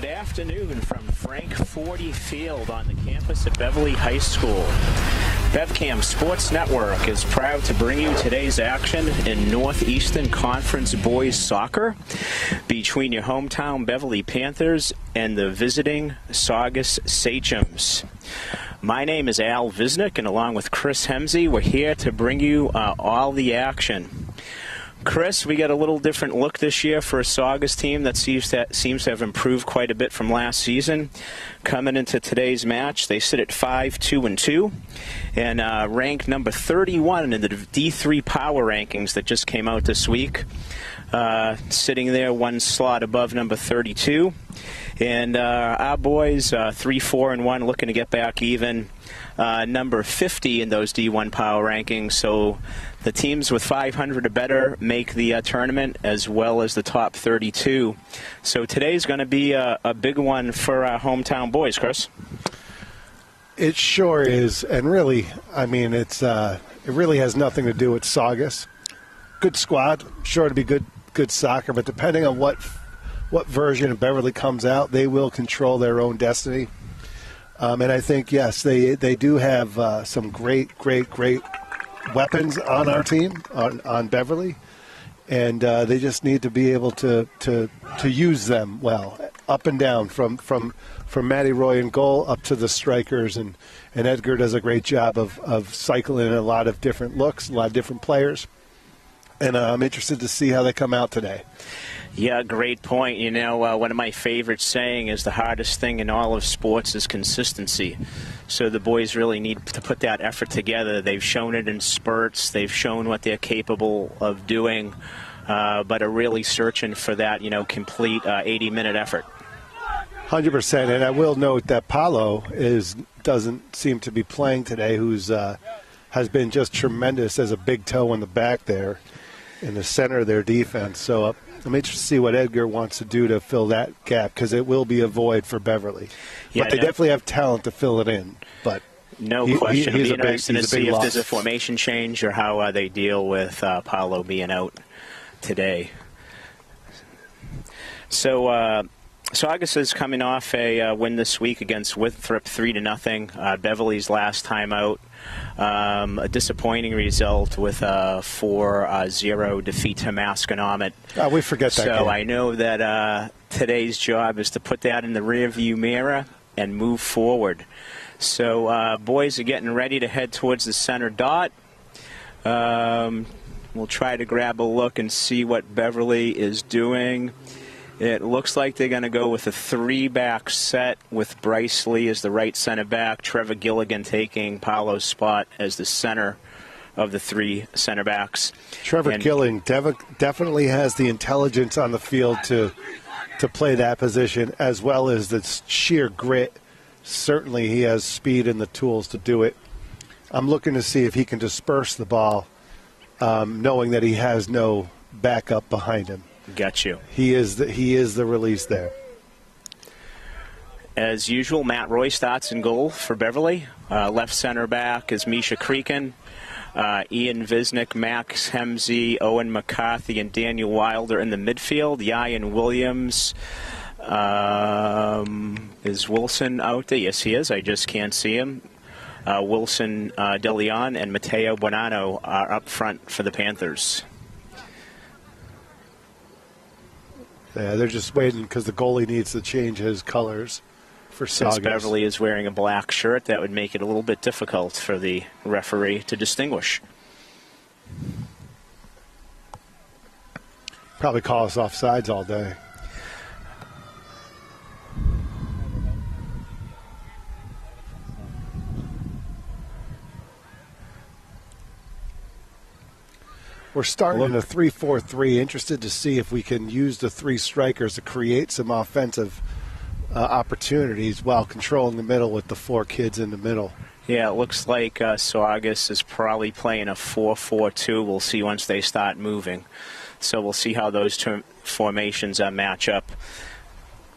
Good afternoon from Frank 40 Field on the campus of Beverly High School. BevCam Sports Network is proud to bring you today's action in Northeastern Conference boys soccer between your hometown Beverly Panthers and the visiting Saugus Sachems. My name is Al Visnick, and along with Chris Hemsey, we're here to bring you all the action. Chris, we got a little different look this year for a Saugus team that seems to have improved quite a bit from last season. Coming into today's match, they sit at 5-2-2 and ranked number 31 in the D3 power rankings that just came out this week. Sitting there one slot above number 32. And our boys, 3-4-1, looking to get back even. Number 50 in those D1 power rankings. So the teams with 500 or better make the tournament, as well as the top 32. So today's going to be a big one for our hometown boys, Chris. It sure is, and really, I mean, it really has nothing to do with Saugus. Good squad, sure to be good soccer, but depending on what version of Beverly comes out, they will control their own destiny. And I think, yes, they do have some great weapons on our team, on Beverly, and they just need to be able to use them well, up and down, from Matty Roy in goal up to the strikers, and Edgar does a great job of cycling a lot of different looks, a lot of different players, and I'm interested to see how they come out today. Yeah, great point. You know, one of my favorite saying is the hardest thing in all of sports is consistency. So the boys really need to put that effort together. They've shown it in spurts. They've shown what they're capable of doing, but are really searching for that, complete 80-minute effort. 100%. And I will note that Paulo doesn't seem to be playing today, has been just tremendous as a big toe in the back there in the center of their defense. So I'm interested to see what Edgar wants to do to fill that gap, because it will be a void for Beverly. Yeah, but they definitely have talent to fill it in. But no question. It'll be interesting to see if there's a formation change or how they deal with Paulo being out today. So Saugus is coming off a win this week against Winthrop 3-0. Beverly's last time out. A disappointing result with a 4-0 defeat to Masconomet. We forget that game. So I know that today's job is to put that in the rearview mirror and move forward. So boys are getting ready to head towards the center dot. We'll try to grab a look and see what Beverly is doing. It looks like they're going to go with a 3-back set with Bryce Lee as the right center back, Trevor Gilligan taking Paulo's spot as the center of the 3 center backs. Trevor Gilligan definitely has the intelligence on the field to play that position, as well as the sheer grit. Certainly he has speed and the tools to do it. I'm looking to see if he can disperse the ball, knowing that he has no backup behind him. Got you. He is the release there. As usual, Matt Roy starts in goal for Beverly. Left center back is Misha Creakin. Ian Visnick, Max Hemsey, Owen McCarthy, and Daniel Wilder in the midfield. Ian Williams. Is Wilson out there? Yes, he is. I just can't see him. Wilson DeLeon and Mateo Bonanno are up front for the Panthers. Yeah, they're just waiting because the goalie needs to change his colors for Saugus. Since Beverly is wearing a black shirt, that would make it a little bit difficult for the referee to distinguish. Probably call us offsides all day. We're starting in a 3-4-3. Interested to see if we can use the 3 strikers to create some offensive opportunities while controlling the middle with the 4 kids in the middle. Yeah, it looks like Saugus is probably playing a 4-4-2. We'll see once they start moving. So we'll see how those formations match up.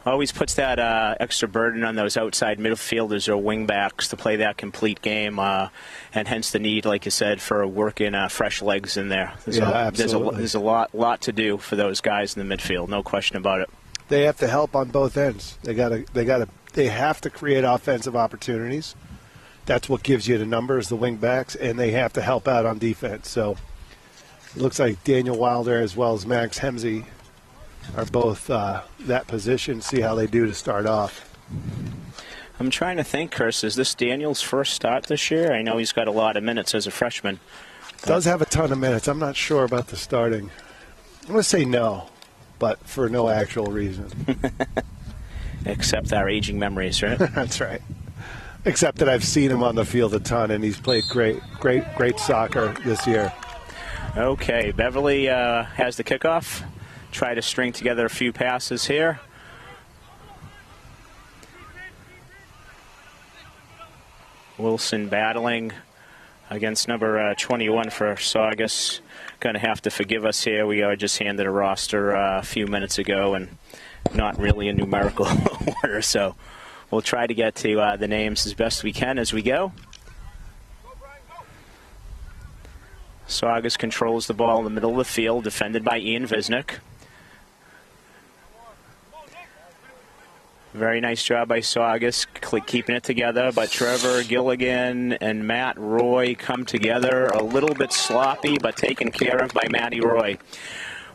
Always puts that extra burden on those outside midfielders or wingbacks to play that complete game, and hence the need, like you said, for working fresh legs in there. There's a lot to do for those guys in the midfield, no question about it. they have to help on both ends. They have to create offensive opportunities. That's what gives you the numbers, the wing backs, and they have to help out on defense. So it looks like Daniel Wilder as well as Max Hemsey are both that position. See how they do to start off. I'm trying to think, Chris, is this Daniel's first start this year? I know he's got a lot of minutes as a freshman. Does have a ton of minutes. I'm not sure about the starting. I'm going to say no, but for no actual reason. Except our aging memories, right? That's right. Except that I've seen him on the field a ton, and he's played great soccer this year. Okay, Beverly has the kickoff. Try to string together a few passes here. Wilson battling against number 21 for Saugus. Going to have to forgive us here. We are just handed a roster a few minutes ago, and not really a numerical order, so we'll try to get to the names as best we can as we go. Saugus controls the ball in the middle of the field, defended by Ian Visnick. Very nice job by Saugus keeping it together, but Trevor Gilligan and Matt Roy come together a little bit sloppy, but taken care of by Matty Roy.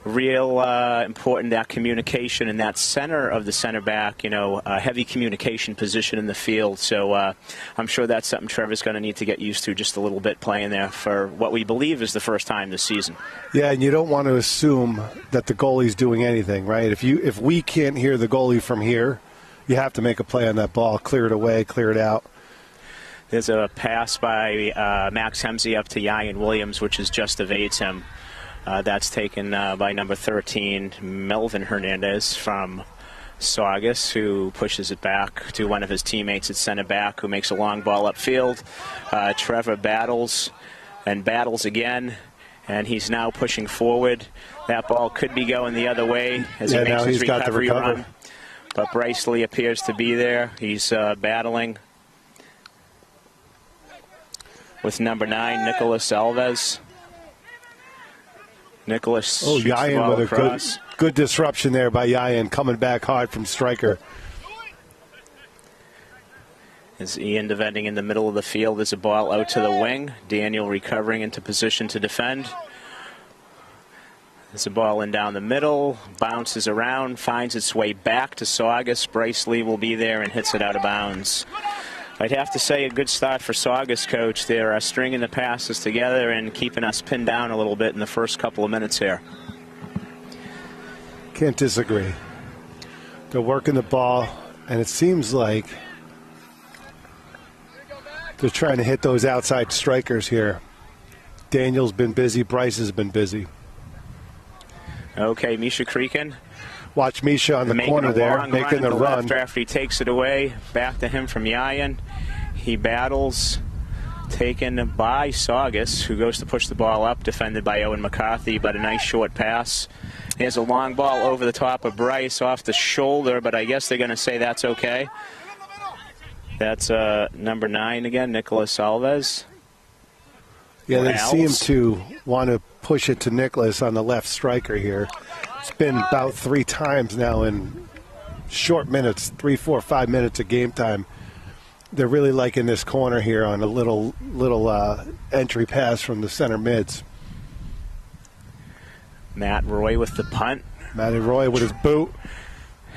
Real important, that communication in that center of the center back, a heavy communication position in the field. So I'm sure that's something Trevor's going to need to get used to just a little bit playing there for what we believe is the first time this season. Yeah, and you don't want to assume that the goalie's doing anything, right? If we can't hear the goalie from here, you have to make a play on that ball, clear it away, clear it out. There's a pass by Max Hemsey up to Ryan Williams, which is just evades him. That's taken by number 13, Melvin Hernandez from Saugus, who pushes it back to one of his teammates at center back, who makes a long ball upfield. Trevor battles and battles again, and he's now pushing forward. That ball could be going the other way as he makes his recovery run. But Bryce Lee appears to be there. He's battling with number 9, Nicholas Alves. Nicholas shoots the ball across. Good disruption there by Yayan, coming back hard from striker. As Ian defending in the middle of the field, there's a ball out to the wing. Daniel recovering into position to defend. There's a ball in down the middle, bounces around, finds its way back to Saugus. Bryce Lee will be there and hits it out of bounds. I'd have to say a good start for Saugus, Coach. They're stringing the passes together and keeping us pinned down a little bit in the first couple of minutes here. Can't disagree. They're working the ball, and it seems like they're trying to hit those outside strikers here. Daniel's been busy. Bryce has been busy. Okay, Misha Creakin. Watch Misha on the corner there, making the run. After he takes it away, back to him from Yayan. He battles, taken by Saugus, who goes to push the ball up, defended by Owen McCarthy, but a nice short pass. Here's a long ball over the top of Bryce, off the shoulder, but I guess they're going to say that's okay. That's number 9 again, Nicholas Alves. Yeah, they seem to want to push it to Nicholas on the left striker here. It's been about 3 times now in short minutes, 3, 4, 5 minutes of game time. They're really liking this corner here on a little entry pass from the center mids. Matt Roy with the punt. Matty Roy with his boot.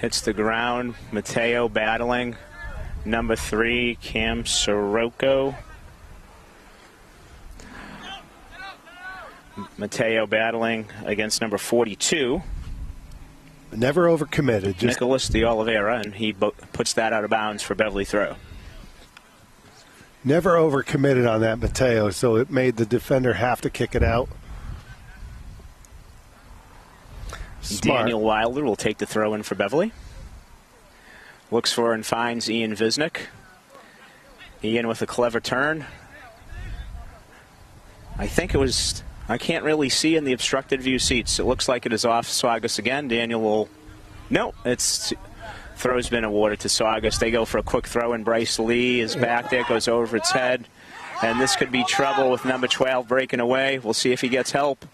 Hits the ground. Mateo battling. Number 3, Cam Sirocco. Mateo battling against number 42. Never overcommitted. Nicholas de Oliveira, and he puts that out of bounds for Beverly throw. Never overcommitted on that Mateo, so it made the defender have to kick it out. Smart. Daniel Wilder will take the throw in for Beverly. Looks for and finds Ian Visnick. Ian with a clever turn. I think it was... I can't really see in the obstructed view seats. It looks like it is off Saugus again. Daniel will... No, it's... Throw's been awarded to Saugus. They go for a quick throw, and Bryce Lee is back there, goes over its head. And this could be trouble with number 12 breaking away. We'll see if he gets help.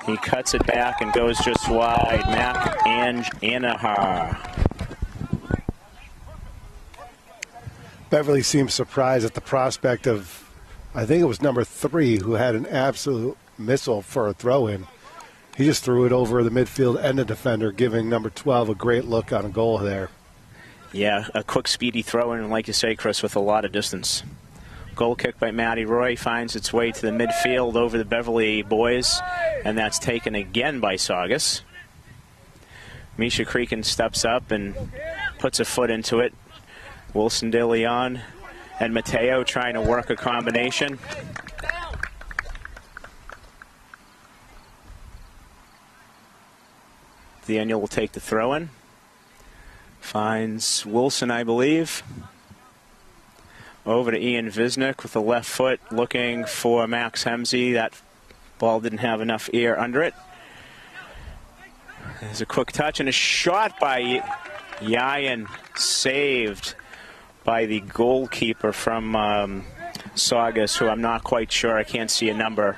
He cuts it back and goes just wide. Mac and Anahar. Beverly seems surprised at the prospect of, I think it was number 3, who had an absolute missile for a throw-in. He just threw it over the midfield and the defender, giving number 12 a great look on a goal there. Yeah, a quick, speedy throw-in, and like you say, Chris, with a lot of distance. Goal kick by Matty Roy finds its way to the midfield over the Beverly boys, and that's taken again by Saugus. Misha Creakin steps up and puts a foot into it. Wilson De Leon and Mateo trying to work a combination. Daniel will take the throw-in. Finds Wilson, I believe. Over to Ian Visnick with the left foot, looking for Max Hemsey. That ball didn't have enough air under it. There's a quick touch and a shot by Yayan, saved by the goalkeeper from Saugus, who I'm not quite sure. I can't see a number.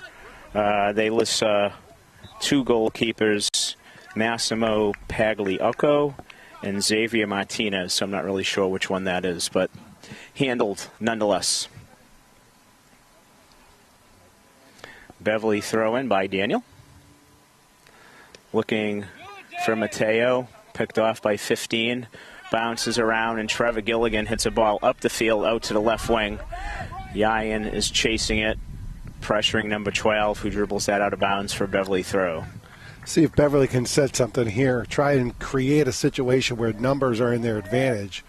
They list 2 goalkeepers, Massimo Pagliocco and Xavier Martinez, so I'm not really sure which one that is, but handled nonetheless. Beverly throw in by Daniel. Looking for Mateo, picked off by 15. Bounces around, and Trevor Gilligan hits a ball up the field, out to the left wing. Yayan is chasing it, pressuring number 12, who dribbles that out of bounds for Beverly throw. See if Beverly can set something here. Try and create a situation where numbers are in their advantage,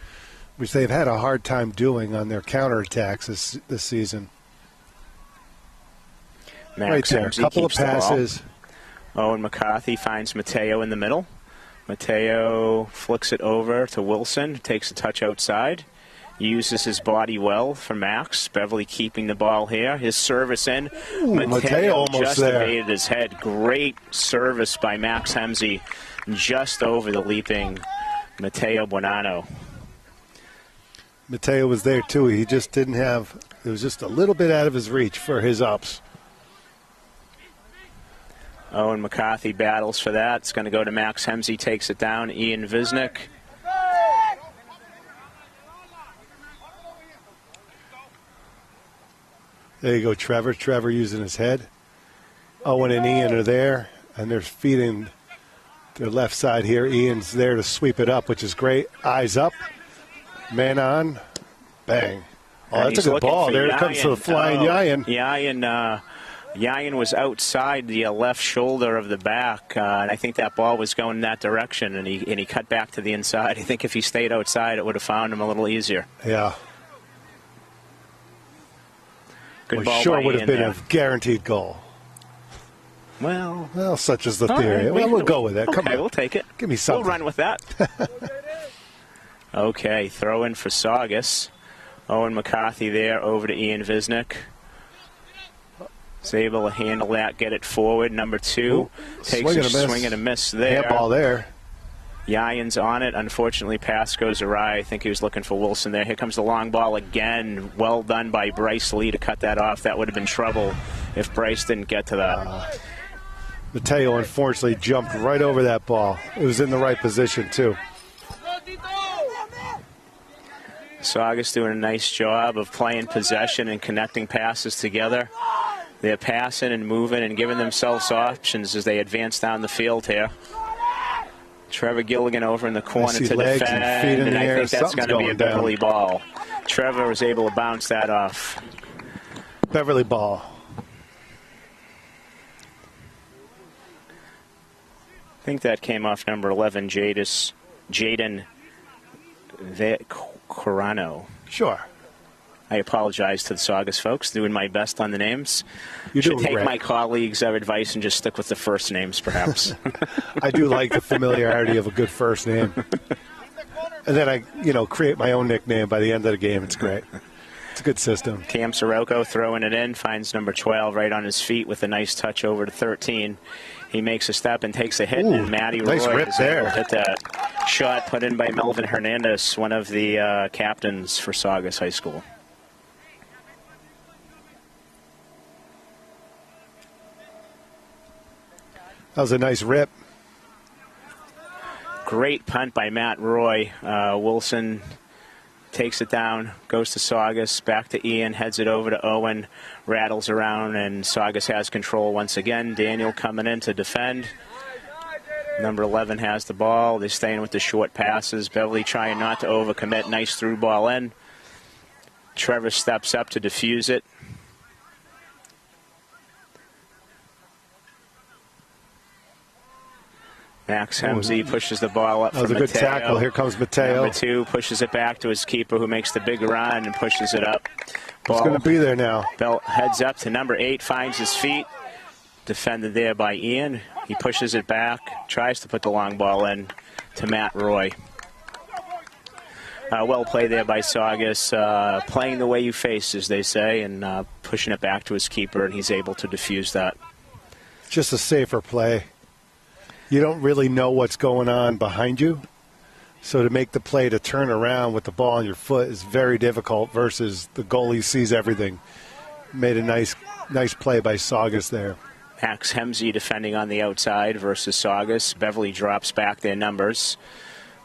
which they've had a hard time doing on their counterattacks this season. Max right there, a couple of passes. Owen McCarthy finds Mateo in the middle. Mateo flicks it over to Wilson, takes a touch outside, uses his body well for Max. Beverly keeping the ball here. His service in. Ooh, Mateo almost just there. evaded his head. Great service by Max Hemsey, just over the leaping Mateo Bonanno. Mateo was there too. He just didn't have, it was just a little bit out of his reach for his ups. Owen McCarthy battles for that. It's going to go to Max Hemsey, takes it down. Ian Visnick. There you go, Trevor. Trevor using his head. Owen and Ian are there, and they're feeding their left side here. Ian's there to sweep it up, which is great. Eyes up. Man on. Bang. Oh, that's a good ball. There it comes to the flying Yayan. Yayan was outside the left shoulder of the back, and I think that ball was going in that direction, and he cut back to the inside. I think if he stayed outside, it would have found him a little easier. Yeah. Good ball sure by would have Ian been there. a guaranteed goal. Well, such is the all theory. right, We'll go with that. Okay, Come on. we'll take it. Give me something. We'll run with that. Okay, throw in for Saugus. Owen McCarthy there over to Ian Visnick. Is able to handle that, get it forward. Number 2 takes a swing and a miss there. Handball there. Yayan's on it. Unfortunately, pass goes awry. I think he was looking for Wilson there. Here comes the long ball again. Well done by Bryce Lee to cut that off. That would have been trouble if Bryce didn't get to that. Mateo, unfortunately, jumped right over that ball. It was in the right position, too. Saugus doing a nice job of playing possession and connecting passes together. They're passing and moving and giving themselves options as they advance down the field here. Trevor Gilligan over in the corner to defend, and I think that's going to be a Beverly ball. Trevor was able to bounce that off. Beverly ball. I think that came off number 11, Jaden Corano. Sure. I apologize to the Saugus folks, doing my best on the names. You should take my colleagues' advice and just stick with the first names, perhaps. I do like the familiarity of a good first name. And then I, create my own nickname by the end of the game. It's great. It's a good system. Cam Sirocco throwing it in, finds number 12 right on his feet with a nice touch over to 13. He makes a step and takes a hit, and Matty nice Roy rip is there. able to hit that shot put in by Melvin Hernandez, one of the captains for Saugus High School. That was a nice rip. Great punt by Matt Roy. Wilson takes it down, goes to Saugus, back to Ian, heads it over to Owen, rattles around, and Saugus has control once again. Daniel coming in to defend. Number 11 has the ball. They're staying with the short passes. Beverly trying not to overcommit. Nice through ball in. Trevor steps up to defuse it. Max Hemsey pushes the ball up for Mateo. That was a good tackle. Here comes Mateo. Number 2 pushes it back to his keeper, who makes the big run and pushes it up. It's going to be there now. Bell heads up to number 8, finds his feet. Defended there by Ian. He pushes it back, tries to put the long ball in to Matt Roy. Well played there by Saugus, playing the way you face, as they say, and pushing it back to his keeper, and he's able to defuse that. Just a safer play. You don't really know what's going on behind you, so to make the play to turn around with the ball on your foot is very difficult versus the goalie sees everything. Made a nice play by Saugus there. Max Hemsey defending on the outside versus Saugus. Beverly drops back their numbers.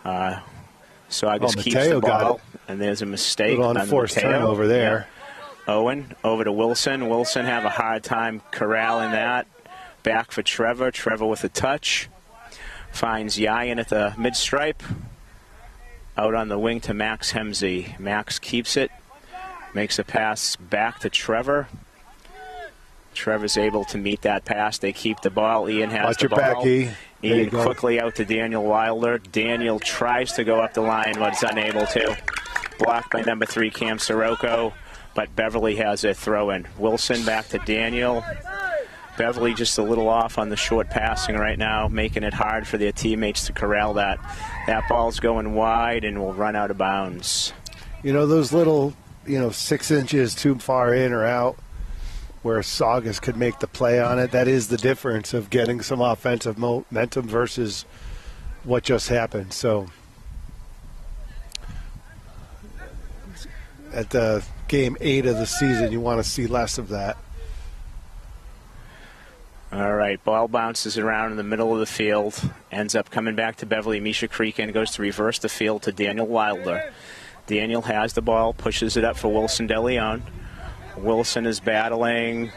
Saugus keeps the ball, and there's a mistake on the forced turnover there. Yeah. Owen over to Wilson. Wilson have a hard time corralling that. Back for Trevor. Trevor with a touch. Finds Yayan at the mid-stripe. Out on the wing to Max Hemsey. Max keeps it. Makes a pass back to Trevor. Trevor's able to meet that pass. They keep the ball. Ian has the ball. Watch your back, E. Ian quickly out to Daniel Wilder. Daniel tries to go up the line, but is unable to. Blocked by number 3, Cam Sirocco, but Beverly has a throw-in. Wilson back to Daniel. Beverly just a little off on the short passing right now, making it hard for their teammates to corral that. That ball's going wide and will run out of bounds. You know, those little, 6 inches too far in or out, where Saugus could make the play on it, that is the difference of getting some offensive momentum versus what just happened. So at the game 8 of the season, you want to see less of that. All right, ball bounces around in the middle of the field, ends up coming back to Beverly. Misha Creakin goes to reverse the field to Daniel Wilder. Daniel has the ball, pushes it up for Wilson DeLeon. Wilson is battling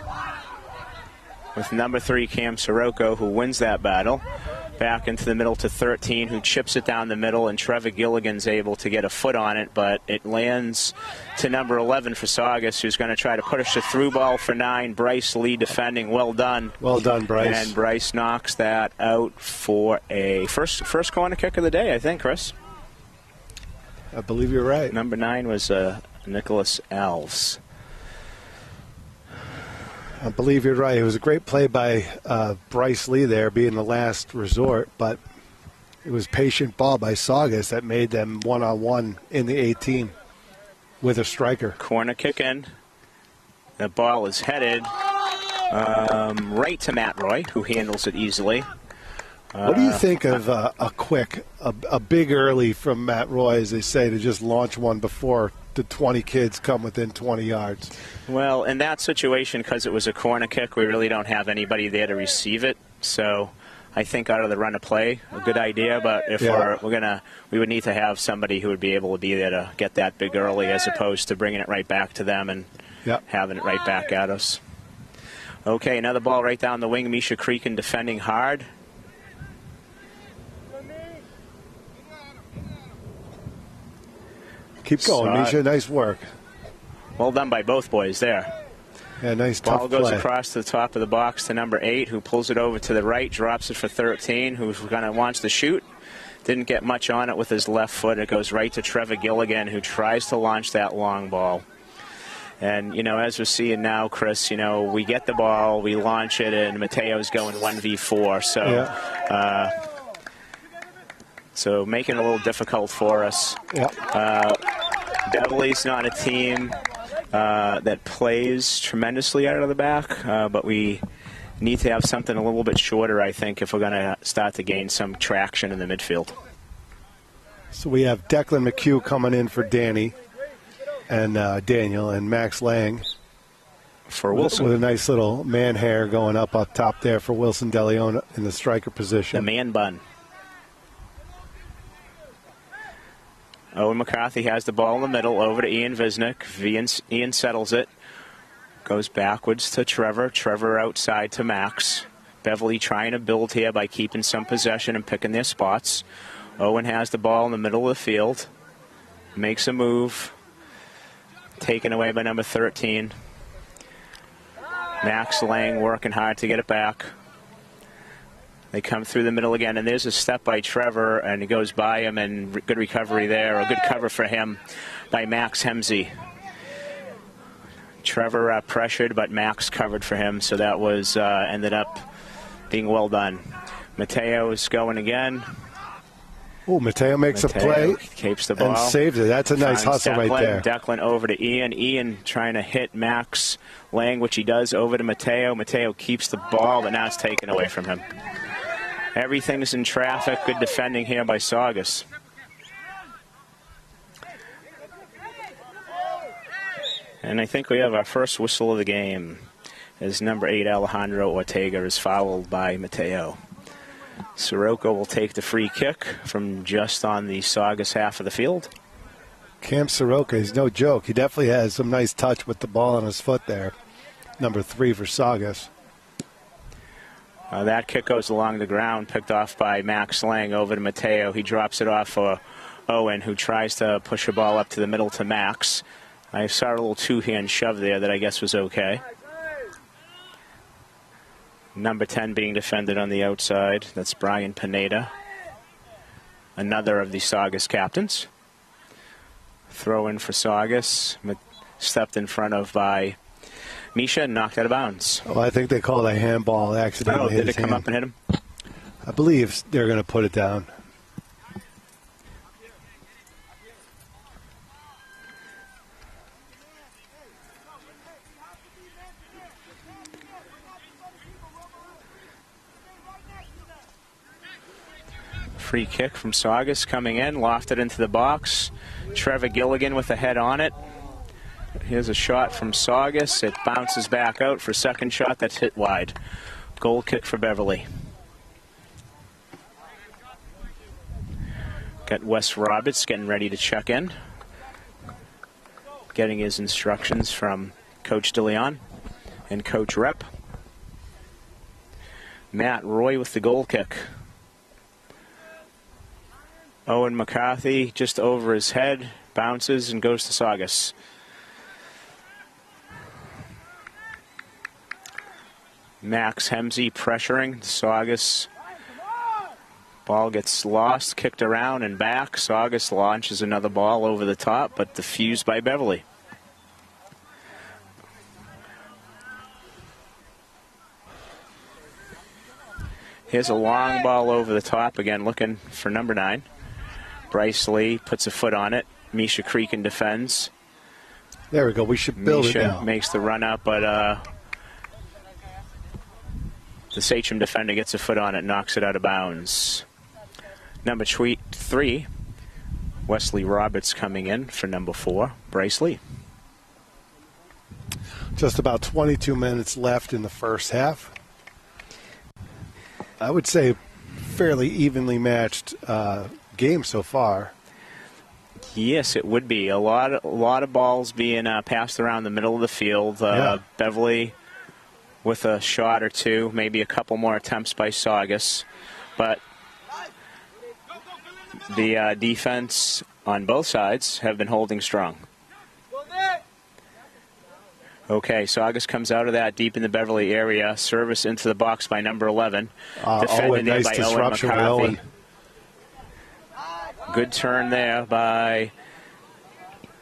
with number 3, Cam Sirocco, who wins that battle. Back into the middle to 13, who chips it down the middle, and Trevor Gilligan's able to get a foot on it, but it lands to number 11 for Saugus, who's going to try to push the through ball for 9. Bryce Lee defending. Well done. Well done, Bryce. And Bryce knocks that out for a first corner kick of the day, I think, Chris. I believe you're right. Number 9 was Nicholas Alves. I believe you're right. It was a great play by Bryce Lee there, being the last resort, but it was patient ball by Saugus that made them one-on-one in the 18 with a striker. Corner kick in. The ball is headed right to Matt Roy, who handles it easily. What do you think of a big early from Matt Roy, as they say, to just launch one before the 20 kids come within 20 yards? Well, in that situation, because it was a corner kick, we really don't have anybody there to receive it. So I think out of the run of play, a good idea. But if we would need to have somebody who would be able to be there to get that big early, as opposed to bringing it right back to them and having it right back at us. Okay, another ball right down the wing. Misha Creakin defending hard. Keep going, Misha. Nice work. Well done by both boys there. Yeah, nice tough ball goes play. Across the top of the box to number 8, who pulls it over to the right, drops it for 13, who's going to wants to shoot. Didn't get much on it with his left foot. It goes right to Trevor Gilligan, who tries to launch that long ball. And, as we're seeing now, Chris, we get the ball, we launch it, and Mateo's going 1v4. So, so making it a little difficult for us. Beverly's not a team that plays tremendously out of the back, but we need to have something a little bit shorter, I think, if we're going to start to gain some traction in the midfield. So we have Declan McHugh coming in for Danny and Daniel, and Max Lang for Wilson. With a nice little man hair going up top there for Wilson DeLeon in the striker position. The man bun. Owen McCarthy has the ball in the middle, over to Ian Visnick. Ian settles it. Goes backwards to Trevor. Trevor outside to Max. Beverly trying to build here by keeping some possession and picking their spots. Owen has the ball in the middle of the field. Makes a move. Taken away by number 13. Max Lang working hard to get it back. They come through the middle again, and there's a step by Trevor, and he goes by him, and good recovery there, a good cover for him by Max Hemsey. Trevor pressured, but Max covered for him, so that was ended up being well done. Mateo is going again. Oh, Mateo makes a play. Keeps the ball. And saves it. That's a nice hustle right there. Declan over to Ian. Ian trying to hit Max Lang, which he does, over to Mateo. Mateo keeps the ball, but now it's taken away from him. Everything's in traffic. Good defending here by Saugus. And I think we have our first whistle of the game as number 8, Alejandro Ortega, is fouled by Mateo. Soroka will take the free kick from just on the Saugus half of the field. Cam Soroka is no joke. He definitely has some nice touch with the ball on his foot there. Number 3 for Saugus. That kick goes along the ground, picked off by Max Lang over to Mateo. He drops it off for Owen, who tries to push the ball up to the middle to Max. I saw a little two-hand shove there that I guess was okay. Number 10 being defended on the outside. That's Brian Pineda, another of the Saugus captains. Throw in for Saugus. Stepped in front of by Misha and knocked out of bounds. Well, I think they called a handball accident. Oh, did it come up and hit him? I believe they're going to put it down. Free kick from Saugus coming in, lofted into the box. Trevor Gilligan with a head on it. Here's a shot from Saugus. It bounces back out for a second shot that's hit wide. Goal kick for Beverly. Got Wes Roberts getting ready to check in. Getting his instructions from Coach DeLeon and Coach Rep. Matt Roy with the goal kick. Owen McCarthy just over his head, bounces and goes to Saugus. Max Hemsey pressuring Saugus. Ball gets lost, kicked around and back. Saugus launches another ball over the top, but defused by Beverly. Here's a long ball over the top again, looking for number 9. Bryce Lee puts a foot on it. Misha Creakin defends. There we go. We should build it now. Misha makes the run up, but the Sachem defender gets a foot on it, knocks it out of bounds. Number 3, Wesley Roberts coming in for number 4, Bryce Lee. Just about 22 minutes left in the first half. I would say fairly evenly matched game so far. Yes, it would be. A lot of balls being passed around the middle of the field. Beverly with a shot or two, maybe a couple more attempts by Saugus. But the defense on both sides have been holding strong. Okay, Saugus comes out of that deep in the Beverly area. Service into the box by number 11. Defended nice by disruption Owen by McCarthy. Owen. Good turn there by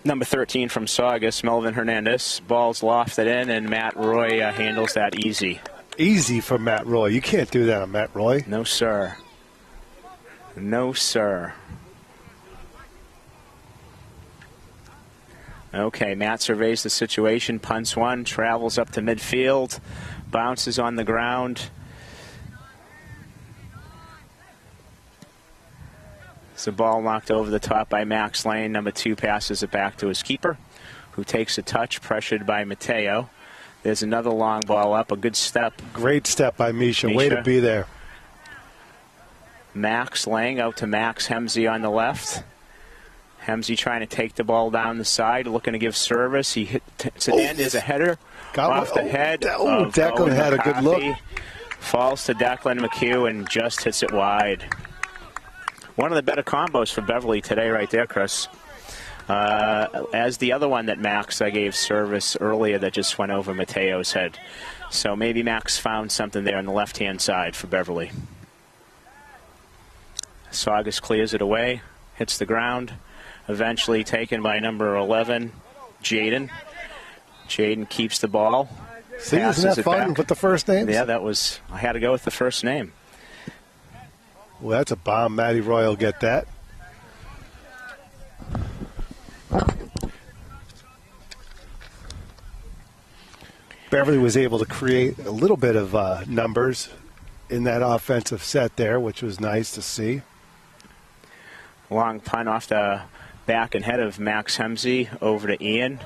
number 13 from Saugus, Melvin Hernandez. Ball's lofted in, and Matt Roy handles that easy. Easy for Matt Roy. You can't do that on Matt Roy. No, sir. No, sir. Okay, Matt surveys the situation, punts one, travels up to midfield, bounces on the ground. It's a ball knocked over the top by Max Lane. Number 2 passes it back to his keeper, who takes a touch, pressured by Mateo. There's another long ball up, a good step. Great step by Misha. Way to be there. Max Lang out to Max Hemsey on the left. Hemsey trying to take the ball down the side, looking to give service. He hits it in. There's a header off the head. Declan had a good look. Falls to Declan McHugh and just hits it wide. One of the better combos for Beverly today right there, Chris. As the other one that Max gave service earlier that just went over Mateo's head. So maybe Max found something there on the left-hand side for Beverly. Saugus clears it away, hits the ground. Eventually taken by number 11, Jaden. Jaden keeps the ball. See, isn't that fun with the first names? Yeah, that was, I had to go with the first name. Well, that's a bomb. Matty Roy will get that. Beverly was able to create a little bit of numbers in that offensive set there, which was nice to see. Long punt off the back and head of Max Hemsey over to Ian.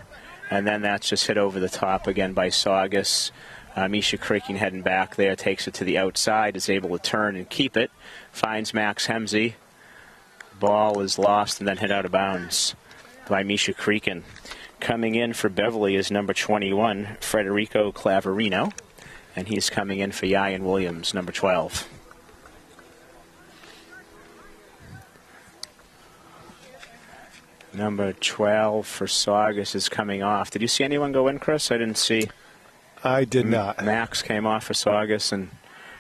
And then that's just hit over the top again by Saugus. Misha Creaking heading back there, takes it to the outside, is able to turn and keep it. Finds Max Hemsey. Ball is lost and then hit out of bounds by Misha Creaking. Coming in for Beverly is number 21, Federico Claverino. And he's coming in for Yayan Williams, number 12. Number 12 for Saugus is coming off. Did you see anyone go in, Chris? I didn't see. I did not. Max came off for Saugus, and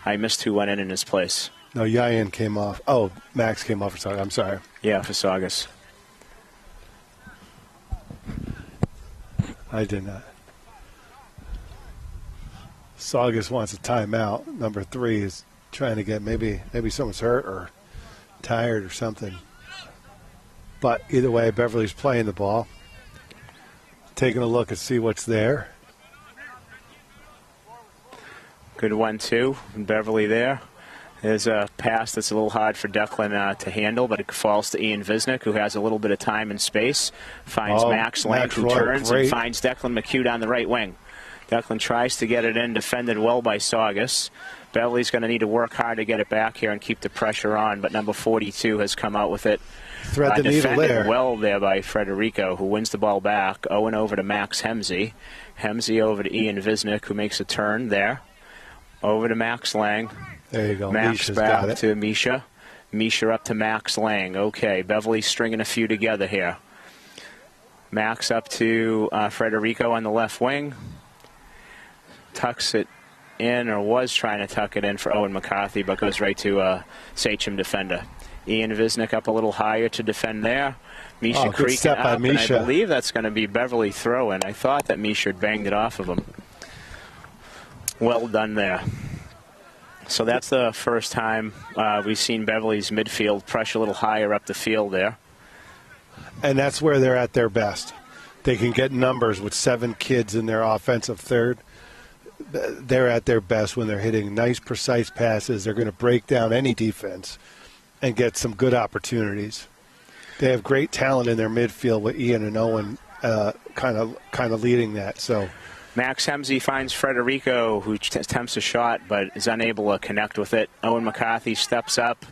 I missed who went in his place. No, Yayan came off. Oh, Max came off for Saugus. I'm sorry. Yeah, for Saugus. I did not. Saugus wants a timeout. Number 3 is trying to get maybe someone's hurt or tired or something. But either way, Beverly's playing the ball. Taking a look and see what's there. Good 1-2. Beverly there. There's a pass that's a little hard for Declan to handle, but it falls to Ian Visnick, who has a little bit of time and space. Finds Max Lang, who turns and finds Declan McHugh down the right wing. Declan tries to get it in, defended well by Saugus. Beverly's going to need to work hard to get it back here and keep the pressure on, but number 42 has come out with it. Thread the needle there. Well there by Federico, who wins the ball back. Owen over to Max Hemsey. Hemsey over to Ian Visnick, who makes a turn there. Over to Max Lang. There you go. Max Misha's back to Misha. Misha up to Max Lang. Okay, Beverly stringing a few together here. Max up to Federico on the left wing. Tucks it in, or was trying to tuck it in for Owen McCarthy, but goes right to Sachem defender. Ian Visnick up a little higher to defend there. Misha creaking up, and I believe that's going to be Beverly throwing. I thought that Misha had banged it off of him. Well done there. So that's the first time we've seen Beverly's midfield pressure a little higher up the field there. And that's where they're at their best. They can get numbers with 7 kids in their offensive third. They're at their best when they're hitting nice, precise passes. They're going to break down any defense and get some good opportunities. They have great talent in their midfield with Ian and Owen kind of leading that. So Max Hemsey finds Federico, who attempts a shot but is unable to connect with it. Owen McCarthy steps up,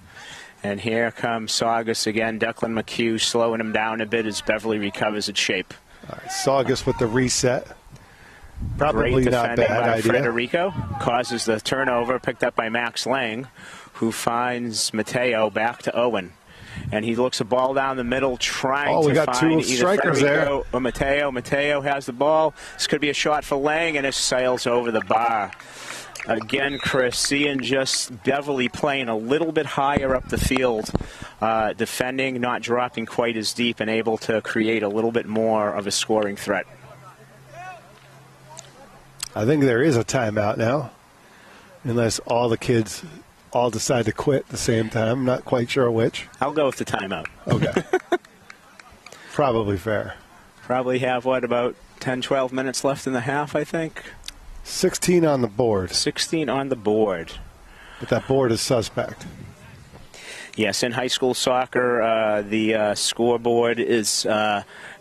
and here comes Saugus again. Declan McHugh slowing him down a bit as Beverly recovers its shape. All right, Saugus with the reset. Probably Great not defending bad by idea. Federico causes the turnover, picked up by Max Lang, who finds Mateo back to Owen. And he looks a ball down the middle, trying to find two either strikers Federico there. or Mateo. Mateo has the ball. This could be a shot for Lang, and it sails over the bar. Again, Chris, seeing just Beverly playing a little bit higher up the field, defending, not dropping quite as deep, and able to create a little bit more of a scoring threat. I think there is a timeout now, unless all the kids all decide to quit at the same time. I'm not quite sure which. I'll go with the timeout. Okay. Probably fair. Probably have, about 10, 12 minutes left in the half, I think. 16 on the board. 16 on the board. But that board is suspect. Yes, in high school soccer, the scoreboard is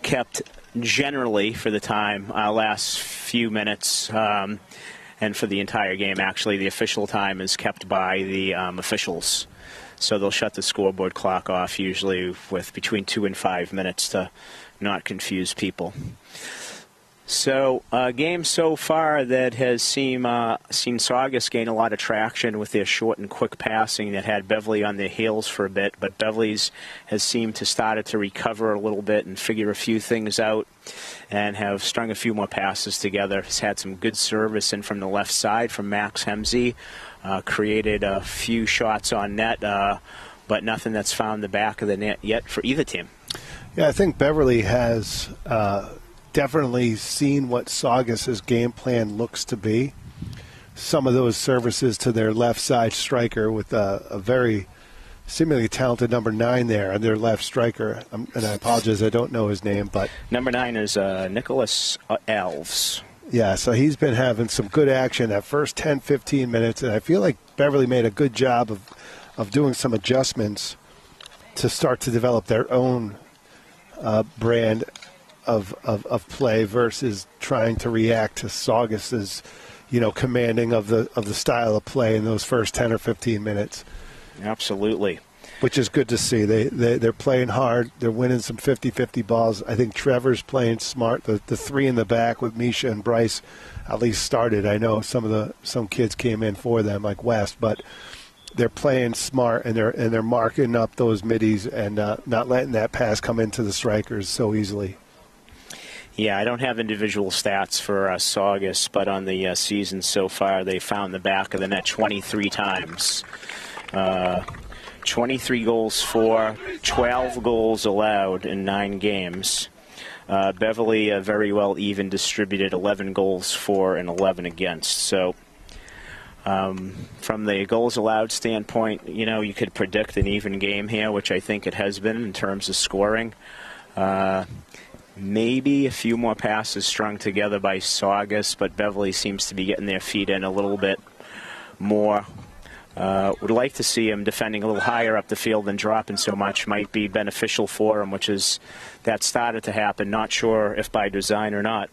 kept generally for the time, last few minutes, and for the entire game. Actually, the official time is kept by the officials. So they'll shut the scoreboard clock off usually with between 2 and 5 minutes to not confuse people. So a game so far that has seen Saugus gain a lot of traction with their short and quick passing that had Beverly on their heels for a bit, but Beverly's has seemed to started to recover a little bit and figure a few things out and have strung a few more passes together. Has had some good service in from the left side from Max Hemsey, created a few shots on net, but nothing that's found the back of the net yet for either team. Yeah, I think Beverly has definitely seen what Saugus's game plan looks to be. Some of those services to their left side striker with a very seemingly talented number 9 there, and their left striker. And I apologize, I don't know his name, but number 9 is Nicholas Alves. Yeah, so he's been having some good action that first 10, 15 minutes, and I feel like Beverly made a good job of doing some adjustments to start to develop their own brand of play versus trying to react to Saugus's, commanding of the style of play in those first 10 or 15 minutes. Absolutely. Which is good to see. They're playing hard. They're winning some 50-50 balls. I think Trevor's playing smart. The 3 in the back with Misha and Bryce at least started. I know some kids came in for them like West, but they're playing smart and they're marking up those middies and not letting that pass come into the strikers so easily. Yeah, I don't have individual stats for Saugus, but on the season so far, they found the back of the net 23 times. 23 goals for, 12 goals allowed in 9 games. Beverly very well even distributed, 11 goals for and 11 against. So from the goals allowed standpoint, you could predict an even game here, which I think it has been in terms of scoring. Maybe a few more passes strung together by Saugus, but Beverly seems to be getting their feet in a little bit more. Would like to see him defending a little higher up the field and dropping so much might be beneficial for him, that started to happen. Not sure if by design or not.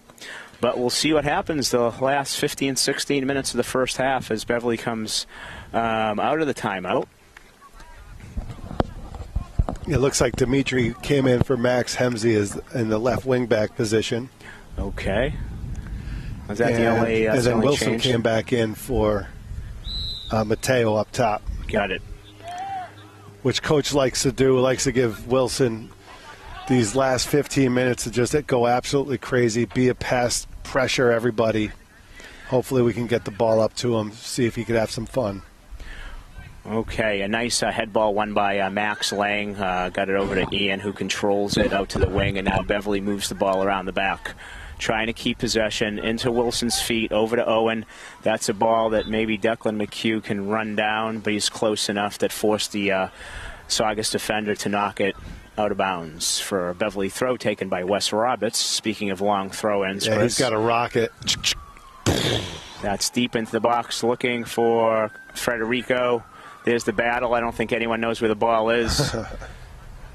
But we'll see what happens the last 15, 16 minutes of the first half as Beverly comes out of the timeout. It looks like Dimitri came in for Max Hemsey in the left wing back position. Okay. Was that the only and then Wilson change? came back in for Mateo up top. Got it. Which coach likes to do, likes to give Wilson these last 15 minutes to just go absolutely crazy, be a pass, pressure everybody. Hopefully we can get the ball up to him, see if he could have some fun. Okay, a nice head ball won by Max Lang. Got it over to Ian, who controls it out to the wing, and now Beverly moves the ball around the back. Trying to keep possession into Wilson's feet, over to Owen. That's a ball that maybe Declan McHugh can run down, but he's close enough that forced the Saugus defender to knock it out of bounds for a Beverly throw taken by Wes Roberts. Speaking of long throw-ins, yeah, Chris, he's got a rocket. That's deep into the box looking for Federico. There's the battle. I don't think anyone knows where the ball is.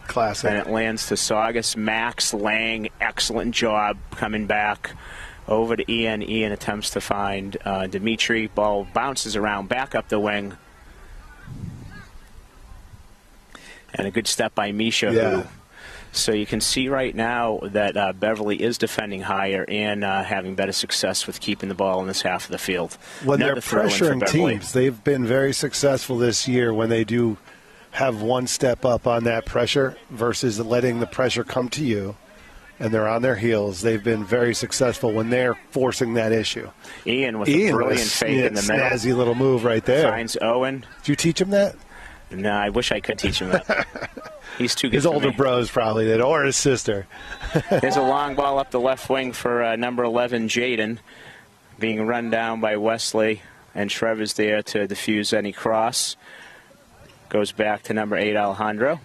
Classic. And it lands to Saugus. Max Lang, excellent job coming back over to Ian. Ian attempts to find Dimitri. Ball bounces around back up the wing. And a good step by Misha. Yeah. So you can see right now that Beverly is defending higher and having better success with keeping the ball in this half of the field. When they're pressuring teams, they've been very successful this year when they do have one step up on that pressure versus letting the pressure come to you and they're on their heels. They've been very successful when they're forcing that issue. Ian with a brilliant fake in the middle. Snazzy little move right there. Finds Owen. Did you teach him that? No, I wish I could teach him that. He's too good his for older me. bros probably did, or his sister. There's a long ball up the left wing for number 11, Jaden, being run down by Wesley, and Trevor's there to defuse any cross. Goes back to number 8, Alejandro.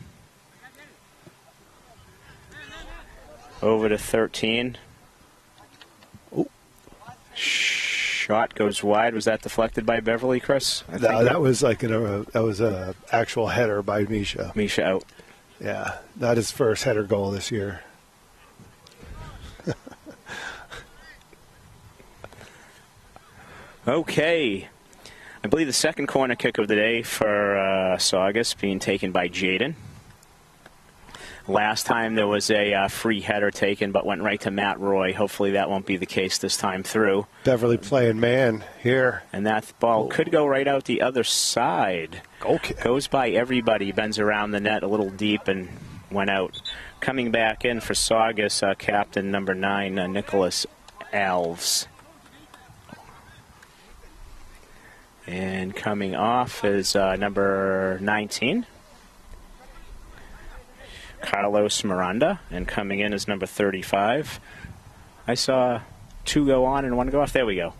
Over to 13. Ooh. Shot goes wide. Was that deflected by Beverly, Chris? No, that was like an actual header by Misha. Misha out. Yeah, not his first header goal this year. Okay. I believe the second corner kick of the day for Saugus being taken by Jaden. Last time there was a free header taken, but went right to Matt Roy. Hopefully that won't be the case this time through. Beverly playing man here. And that ball could go right out the other side. Okay. Goes by everybody, bends around the net a little deep and went out. Coming back in for Saugus, captain number 9, Nicholas Alves. And coming off is number 19, Carlos Miranda. And coming in is number 35. I saw 2 go on and 1 go off. There we go.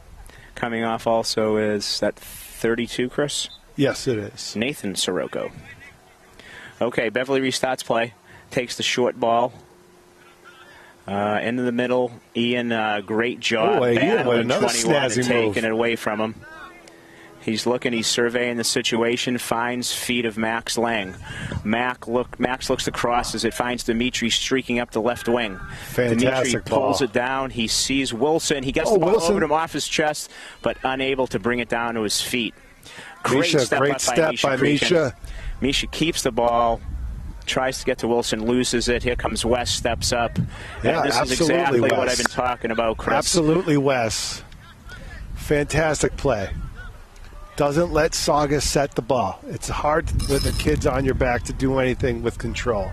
Coming off also is that 32, Chris? Yes, it is. Nathan Sirocco. Okay, Beverly restarts play. Takes the short ball. Into the middle. Ian, great job. Ian, another 21 and snazzy taking move. it away from him. He's looking, he's surveying the situation, finds feet of Max Lang. Max looks across as it finds Dimitri streaking up the left wing. Fantastic Dimitri pulls it down. He sees Wilson. He gets the ball over to him off his chest, but unable to bring it down to his feet. Great step by Misha. Misha keeps the ball, tries to get to Wilson, loses it. Here comes Wes, steps up. Yeah, and this is exactly what I've been talking about, Chris. Absolutely, Wes. Fantastic play. Doesn't let Saugus set the ball. It's hard with the kids on your back to do anything with control.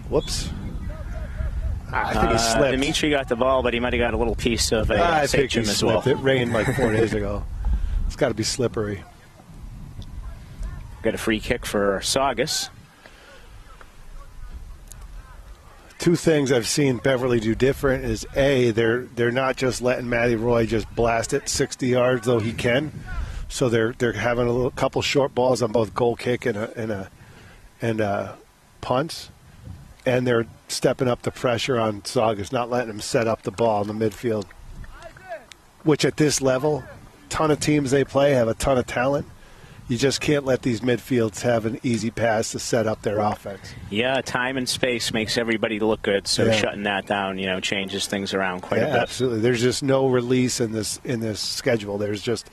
Whoops. I think he slipped. Dimitri got the ball, but he might have got a little piece of a sachem as well. It rained like 4 days ago. It's got to be slippery. Got a free kick for Saugus. 2 things I've seen Beverly do different is A, they're not just letting Matty Roy just blast it 60 yards, though he can. So they're having a couple short balls on both goal kick and punts, and they're stepping up the pressure on Saugus, not letting him set up the ball in the midfield. Which at this level, ton of teams they play have a ton of talent. You just can't let these midfields have an easy pass to set up their offense. Yeah, time and space makes everybody look good, so shutting that down, changes things around quite a bit. Absolutely. There's just no release in this schedule. There's just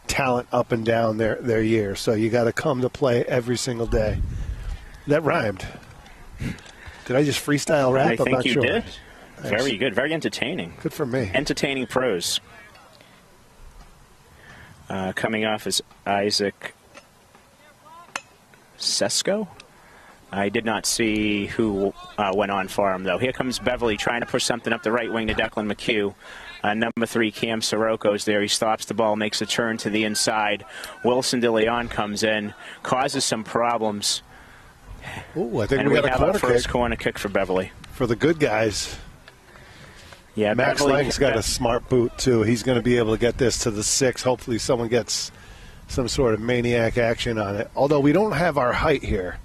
talent up and down their year. So you got to come to play every single day. That rhymed. Did I just freestyle rap? I think you did. Thanks. Very good. Very entertaining. Good for me. Entertaining prose. Coming off is Isaac Sesko. I did not see who went on for him, though. Here comes Beverly trying to push something up the right wing to Declan McHugh. Number 3, Cam Sirocco is there. He stops the ball, makes a turn to the inside. Wilson De Leon comes in, causes some problems. Ooh, I think and we got a corner first kick. Corner kick for Beverly. For the good guys. Yeah, Max Lang's got a smart boot, too. He's going to be able to get this to the 6. Hopefully someone gets some sort of maniac action on it. Although we don't have our height here.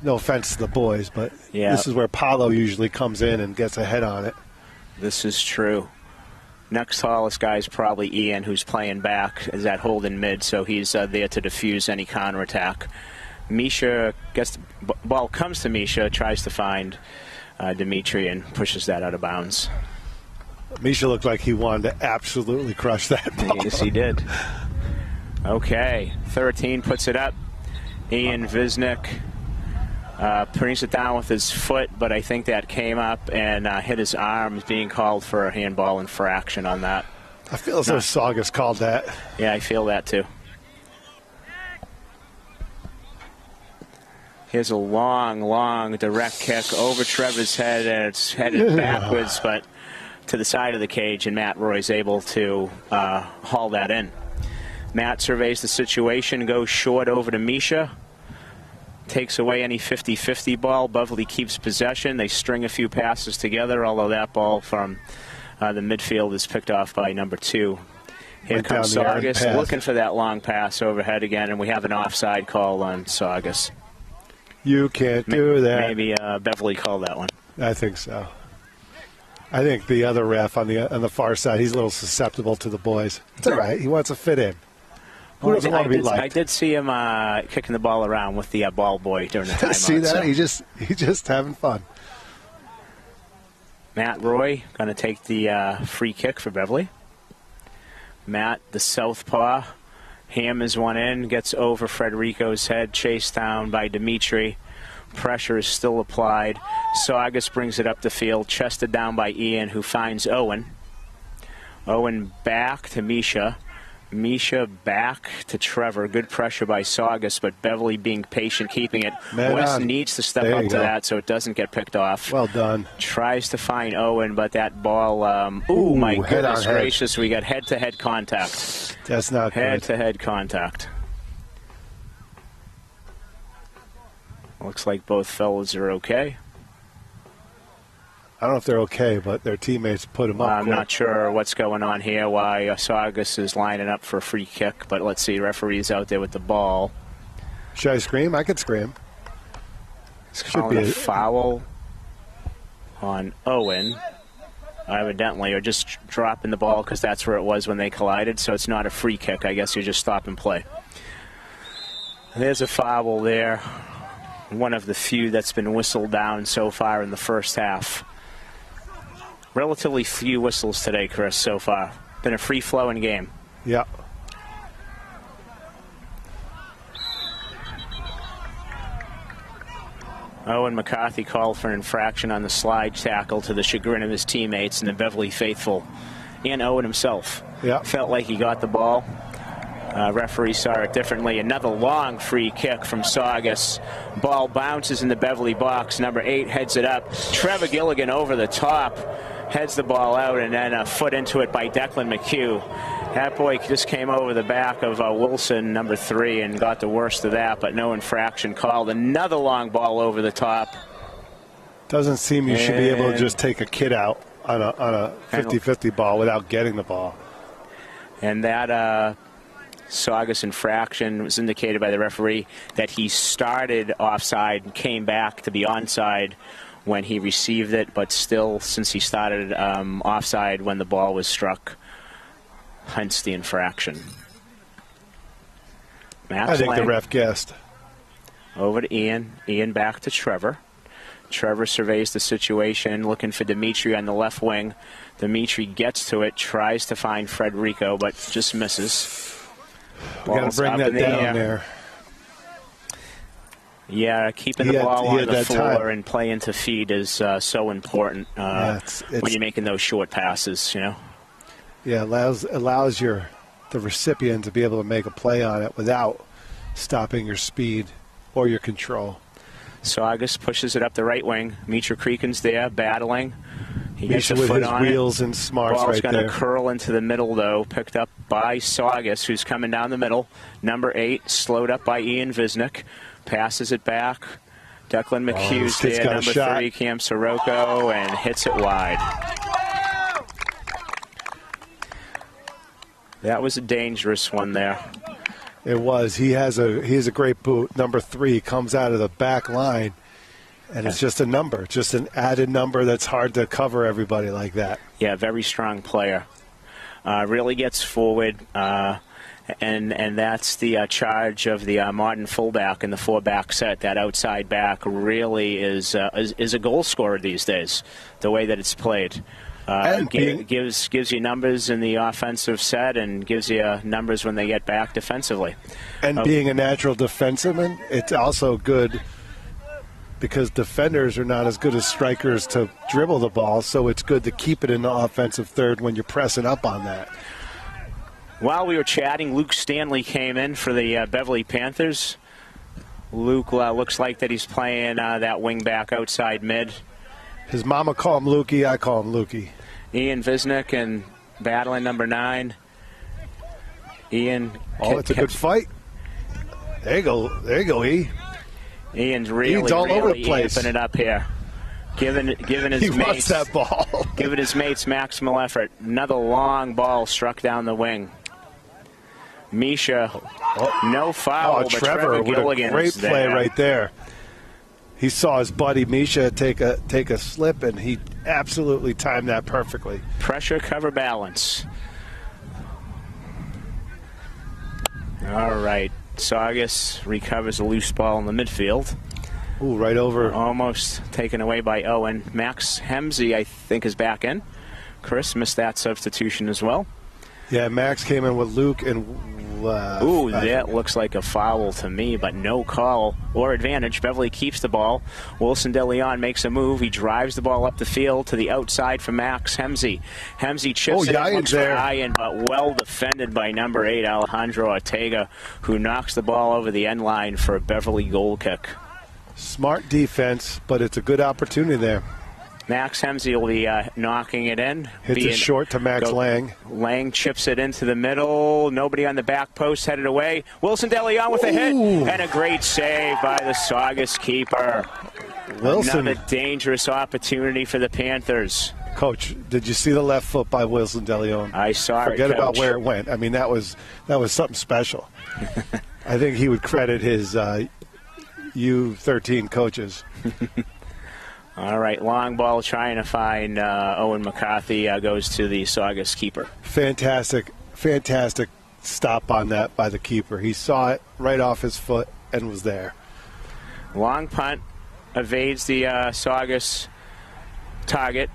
No offense to the boys, but this is where Paulo usually comes in and gets a head on it. This is true. Next tallest guy is probably Ian, who's playing back, is at holding mid, so he's there to defuse any counterattack. Misha gets the ball, comes to Misha, tries to find Dimitri and pushes that out of bounds. Misha looked like he wanted to absolutely crush that ball. Yes, he did. Okay, 13 puts it up. Ian Visnick brings it down with his foot, but I think that came up and hit his arm, being called for a handball infraction on that. I feel as though Saugus called that. Yeah, I feel that too. Here's a long, direct kick over Trevor's head, and it's headed backwards, but to the side of the cage, and Matt Roy's able to haul that in. Matt surveys the situation, goes short over to Misha, takes away any 50-50 ball. Beverly keeps possession. They string a few passes together, although that ball from the midfield is picked off by number 2. Here comes Saugus looking for that long pass overhead again, and we have an offside call on Saugus. You can't do that. Maybe Beverly called that one. I think so. I think the other ref on the far side, he's a little susceptible to the boys. It's all right. He wants to fit in. Who doesn't want to be liked? I did see him kicking the ball around with the ball boy during the timeout. See that? He's just having fun. Matt Roy going to take the free kick for Beverly. Matt, the southpaw, hammers one in, gets over Frederico's head, chased down by Dimitri. Pressure is still applied. Saugus brings it up the field, chested down by Ian, who finds Owen. Owen back to Misha. Misha back to Trevor. Good pressure by Saugus, but Beverly being patient, keeping it. West needs to step up to that so it doesn't get picked off. Well done. Tries to find Owen, but that ball, ooh, my goodness gracious, we got head-to-head contact. That's not good. Head-to-head contact. Looks like both fellas are okay. I don't know if they're okay, but their teammates put them up. I'm not sure what's going on here, why Saugus is lining up for a free kick, but let's see, referee's out there with the ball. Should I scream? I could scream. He's calling a foul on Owen, evidently, or just dropping the ball because that's where it was when they collided, so it's not a free kick. I guess you just stop and play. There's a foul there, one of the few that's been whistled down so far in the first half. Relatively few whistles today, Chris, so far. Been a free-flowing game. Yeah. Owen McCarthy called for an infraction on the slide tackle to the chagrin of his teammates and the Beverly faithful. And Owen himself felt like he got the ball. Referee saw it differently. Another long free kick from Saugus. Ball bounces in the Beverly box. Number 8 heads it up. Trevor Gilligan over the top. Heads the ball out and then a foot into it by Declan McHugh. That boy just came over the back of Wilson, number 3, and got the worst of that, but no infraction called. Another long ball over the top. Doesn't seem you should be able to just take a kid out on a 50-50 ball without getting the ball. And that Saugus infraction was indicated by the referee that he started offside and came back to be onside when he received it, but still, since he started offside when the ball was struck, hence the infraction. I think the ref guessed. Over to Ian. Ian back to Trevor. Trevor surveys the situation, looking for Dimitri on the left wing. Dimitri gets to it, tries to find Frederico, but just misses. We've got to bring that down there. Yeah, keeping the ball on the floor and playing to feed is so important when you're making those short passes, you know. Yeah, allows the recipient to be able to make a play on it without stopping your speed or your control. Saugus pushes it up the right wing. Mitra Creakin's there, battling. He gets a with foot his on wheels it. And smarts Ball's right there. going to curl into the middle, though. Picked up by Saugus, who's coming down the middle. Number 8, slowed up by Ian Visnick. Passes it back. Declan McHugh's there, number 3, Cam Sirocco, and hits it wide. That was a dangerous one there. It was. He has a great boot. Number 3 comes out of the back line, and it's just a number, just an added number that's hard to cover everybody like that. Yeah, very strong player. Really gets forward, and that's the charge of the modern fullback in the 4-back set. That outside back really is a goal scorer these days, the way that it's played. Gives you numbers in the offensive set and gives you numbers when they get back defensively. And being a natural defenseman, it's also good because defenders are not as good as strikers to dribble the ball, so it's good to keep it in the offensive third when you're pressing up on that. While we were chatting, Luke Stanley came in for the Beverly Panthers. Luke looks like that he's playing that wing back outside mid. His mama called him Lukey, I call him Lukey. Ian Visnick and battling number 9. Ian. Oh, it's a good fight. There you go, E. Ian's really all over the place. amping it up here. Giving his he mates wants that ball. Giving his mates maximal effort. Another long ball struck down the wing. Misha, no foul, but Trevor Gilligan, with a great play right there. He saw his buddy Misha take a slip, and he absolutely timed that perfectly. Pressure, cover, balance. All right. Saugus recovers a loose ball in the midfield. Ooh, right over. Almost taken away by Owen. Max Hemsey, I think, is back in. Chris missed that substitution as well. Yeah, Max came in with Luke and... Ooh, that looks like a foul to me, but no call or advantage. Beverly keeps the ball. Wilson De Leon makes a move. He drives the ball up the field to the outside for Max Hemsey. Hemsey chips it in, looks for Ian, but well defended by number 8, Alejandro Ortega, who knocks the ball over the end line for a Beverly goal kick. Smart defense, but it's a good opportunity there. Max Hemsey will be knocking it in. Hits it short to Max Lang. Lang chips it into the middle. Nobody on the back post, headed away. Wilson De Leon with a hit. And a great save by the Saugus keeper. Wilson. Another dangerous opportunity for the Panthers. Coach, did you see the left foot by Wilson De Leon? I saw it, Forget about where it went. I mean, that was something special. I think he would credit his U13 coaches. All right, long ball trying to find Owen McCarthy goes to the Saugus keeper. Fantastic stop on that by the keeper. He saw it right off his foot and was there. Long punt evades the Saugus target.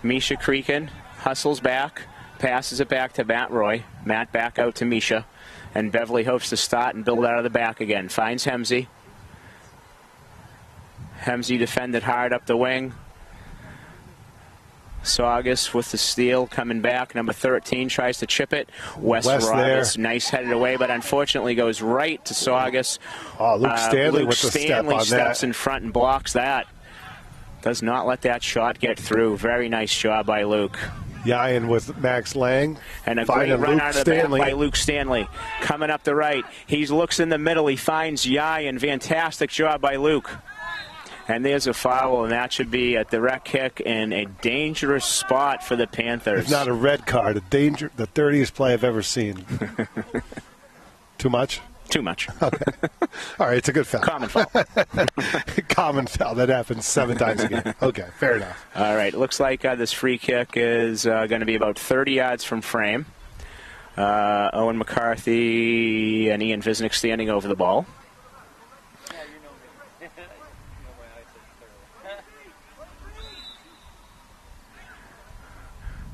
Misha Creakin hustles back, passes it back to Matt Roy. Matt back out to Misha. And Beverly hopes to start and build out of the back again. Finds Hemsey. Hemsey defended hard up the wing. Saugus with the steal coming back. Number 13 tries to chip it. Wes Roberts, nice headed away, but unfortunately goes right to Saugus. Oh, Luke Stanley with the step on that. Steps in front and blocks that. Does not let that shot get through. Very nice job by Luke. Yayan with Max Lang. And a great run out of the back by Luke Stanley. Coming up the right. He looks in the middle. He finds Yayan. Fantastic job by Luke. And there's a foul, and that should be at the rec kick in a dangerous spot for the Panthers. It's not a red card. The dirtiest play I've ever seen. Too much? Too much. Okay. All right, it's a good foul. Common foul. Common foul. That happens 7 times a game. Okay, fair enough. All right, looks like this free kick is going to be about 30 yards from frame. Owen McCarthy and Ian Visnick standing over the ball.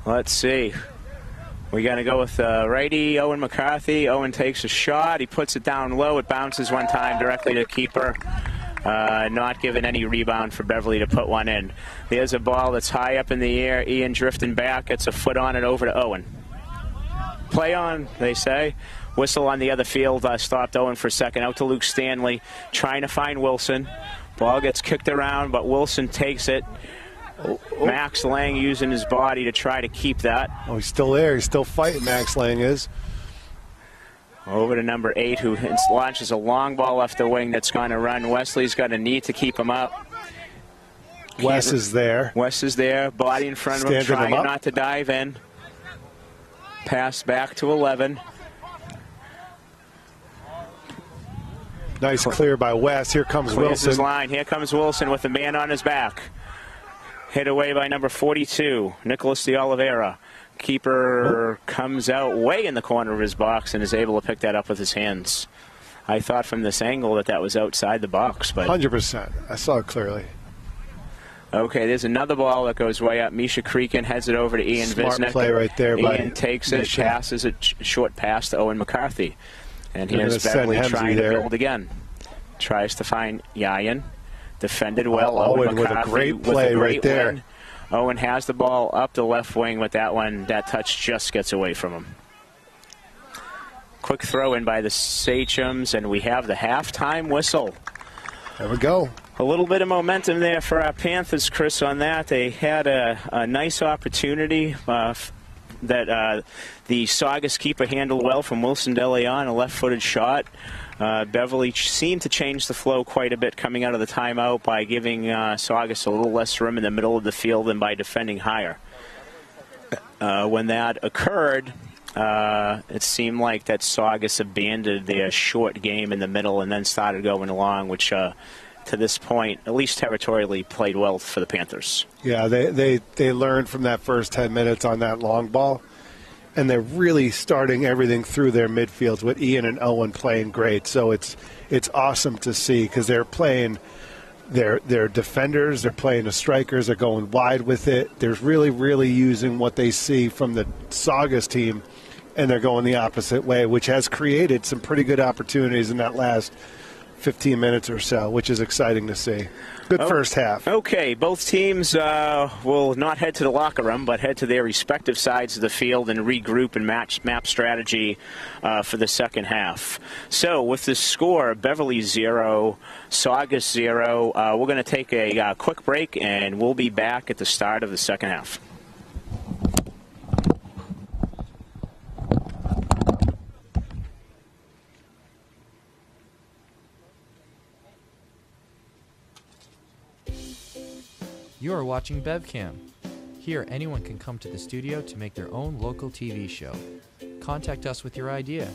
Let's see. We're going to go with righty Owen McCarthy. Owen takes a shot. He puts it down low. It bounces one time directly to the keeper. Not given any rebound for Beverly to put one in. There's a ball that's high up in the air. Ian drifting back. Gets a foot on it over to Owen. Play on, they say. Whistle on the other field. Stopped Owen for a second. Out to Luke Stanley. Trying to find Wilson. Ball gets kicked around, but Wilson takes it. Max Lang using his body to try to keep that. Oh, he's still there. He's still fighting, Max Lang is. Over to number 8, who launches a long ball off the wing that's going to run. Wesley's got a need to keep him up. Wes is there. Wes is there. Body in front of him, trying not to dive in. Pass back to 11. Nice clear by Wes. Here comes Wilson. His line. Here comes Wilson with a man on his back. Hit away by number 42, Nicholas de Oliveira. Keeper comes out way in the corner of his box and is able to pick that up with his hands. I thought from this angle that was outside the box, but 100%. I saw it clearly. Okay, there's another ball that goes way up. Misha Creakin heads it over to Ian Visnick. Smart play right there. Ian takes it, passes it, short pass to Owen McCarthy. And here's Beverly trying to build again. Tries to find Yayan. Defended well. Owen with a great play right there. Win. Owen has the ball up the left wing with that one. That touch just gets away from him. Quick throw in by the Sachems, and we have the halftime whistle. There we go. A little bit of momentum there for our Panthers, Chris, on that. They had a nice opportunity that the Saugus keeper handled well from Wilson De Leon, a left-footed shot. Beverly seemed to change the flow quite a bit coming out of the timeout by giving Saugus a little less room in the middle of the field than by defending higher. When that occurred, it seemed like that Saugus abandoned their short game in the middle and then started going along, which to this point, at least territorially, played well for the Panthers. Yeah, they learned from that first 10 minutes on that long ball. and they're really starting everything through their midfields with Ian and Owen playing great. So it's awesome to see because they're playing their defenders, they're playing the strikers, they're going wide with it. They're really using what they see from the Saugus team, and they're going the opposite way, which has created some pretty good opportunities in that last 15 minutes or so, which is exciting to see. Good first half. Okay, both teams will not head to the locker room, but head to their respective sides of the field and regroup and map strategy for the second half. So with the score, Beverly 0, Saugus 0, we're going to take a quick break, and we'll be back at the start of the second half. You are watching BevCam. Here, anyone can come to the studio to make their own local TV show. Contact us with your idea.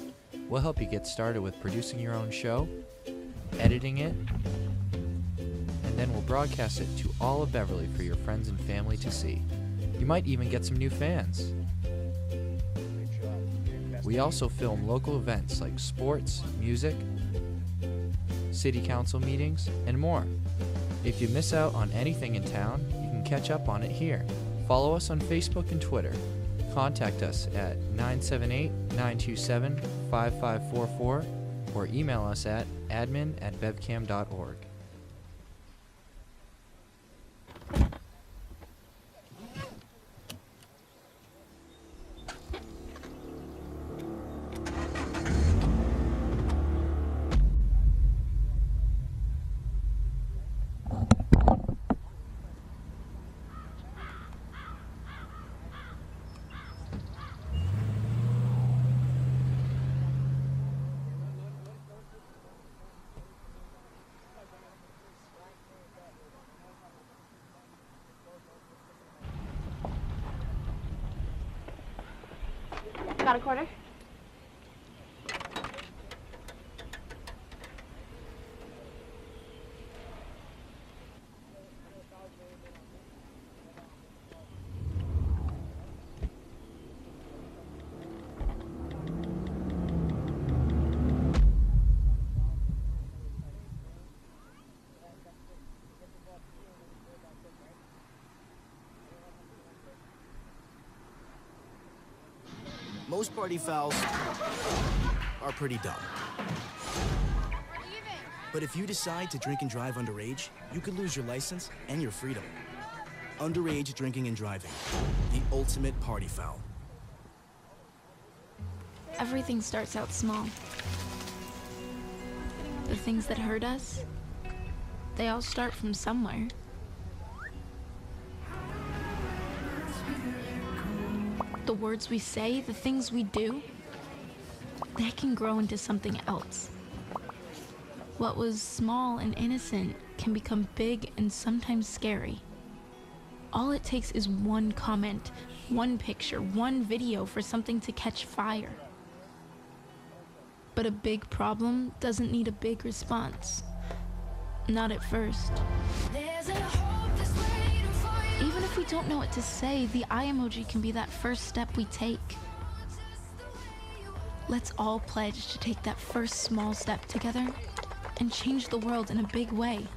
We'll help you get started with producing your own show, editing it, and then we'll broadcast it to all of Beverly for your friends and family to see. You might even get some new fans. We also film local events like sports, music, city council meetings, and more. If you miss out on anything in town, you can catch up on it here. Follow us on Facebook and Twitter. Contact us at 978-927-5544 or email us at admin@bevcam.org. Got a quarter? Most party fouls are pretty dumb. But if you decide to drink and drive underage, you could lose your license and your freedom. Underage drinking and driving, the ultimate party foul. Everything starts out small. The things that hurt us, they all start from somewhere. The words we say, the things we do, they can grow into something else. What was small and innocent can become big and sometimes scary. All it takes is one comment, one picture, one video for something to catch fire. But a big problem doesn't need a big response. Not at first. Even if we don't know what to say, the eye emoji can be that first step we take. Let's all pledge to take that first small step together and change the world in a big way.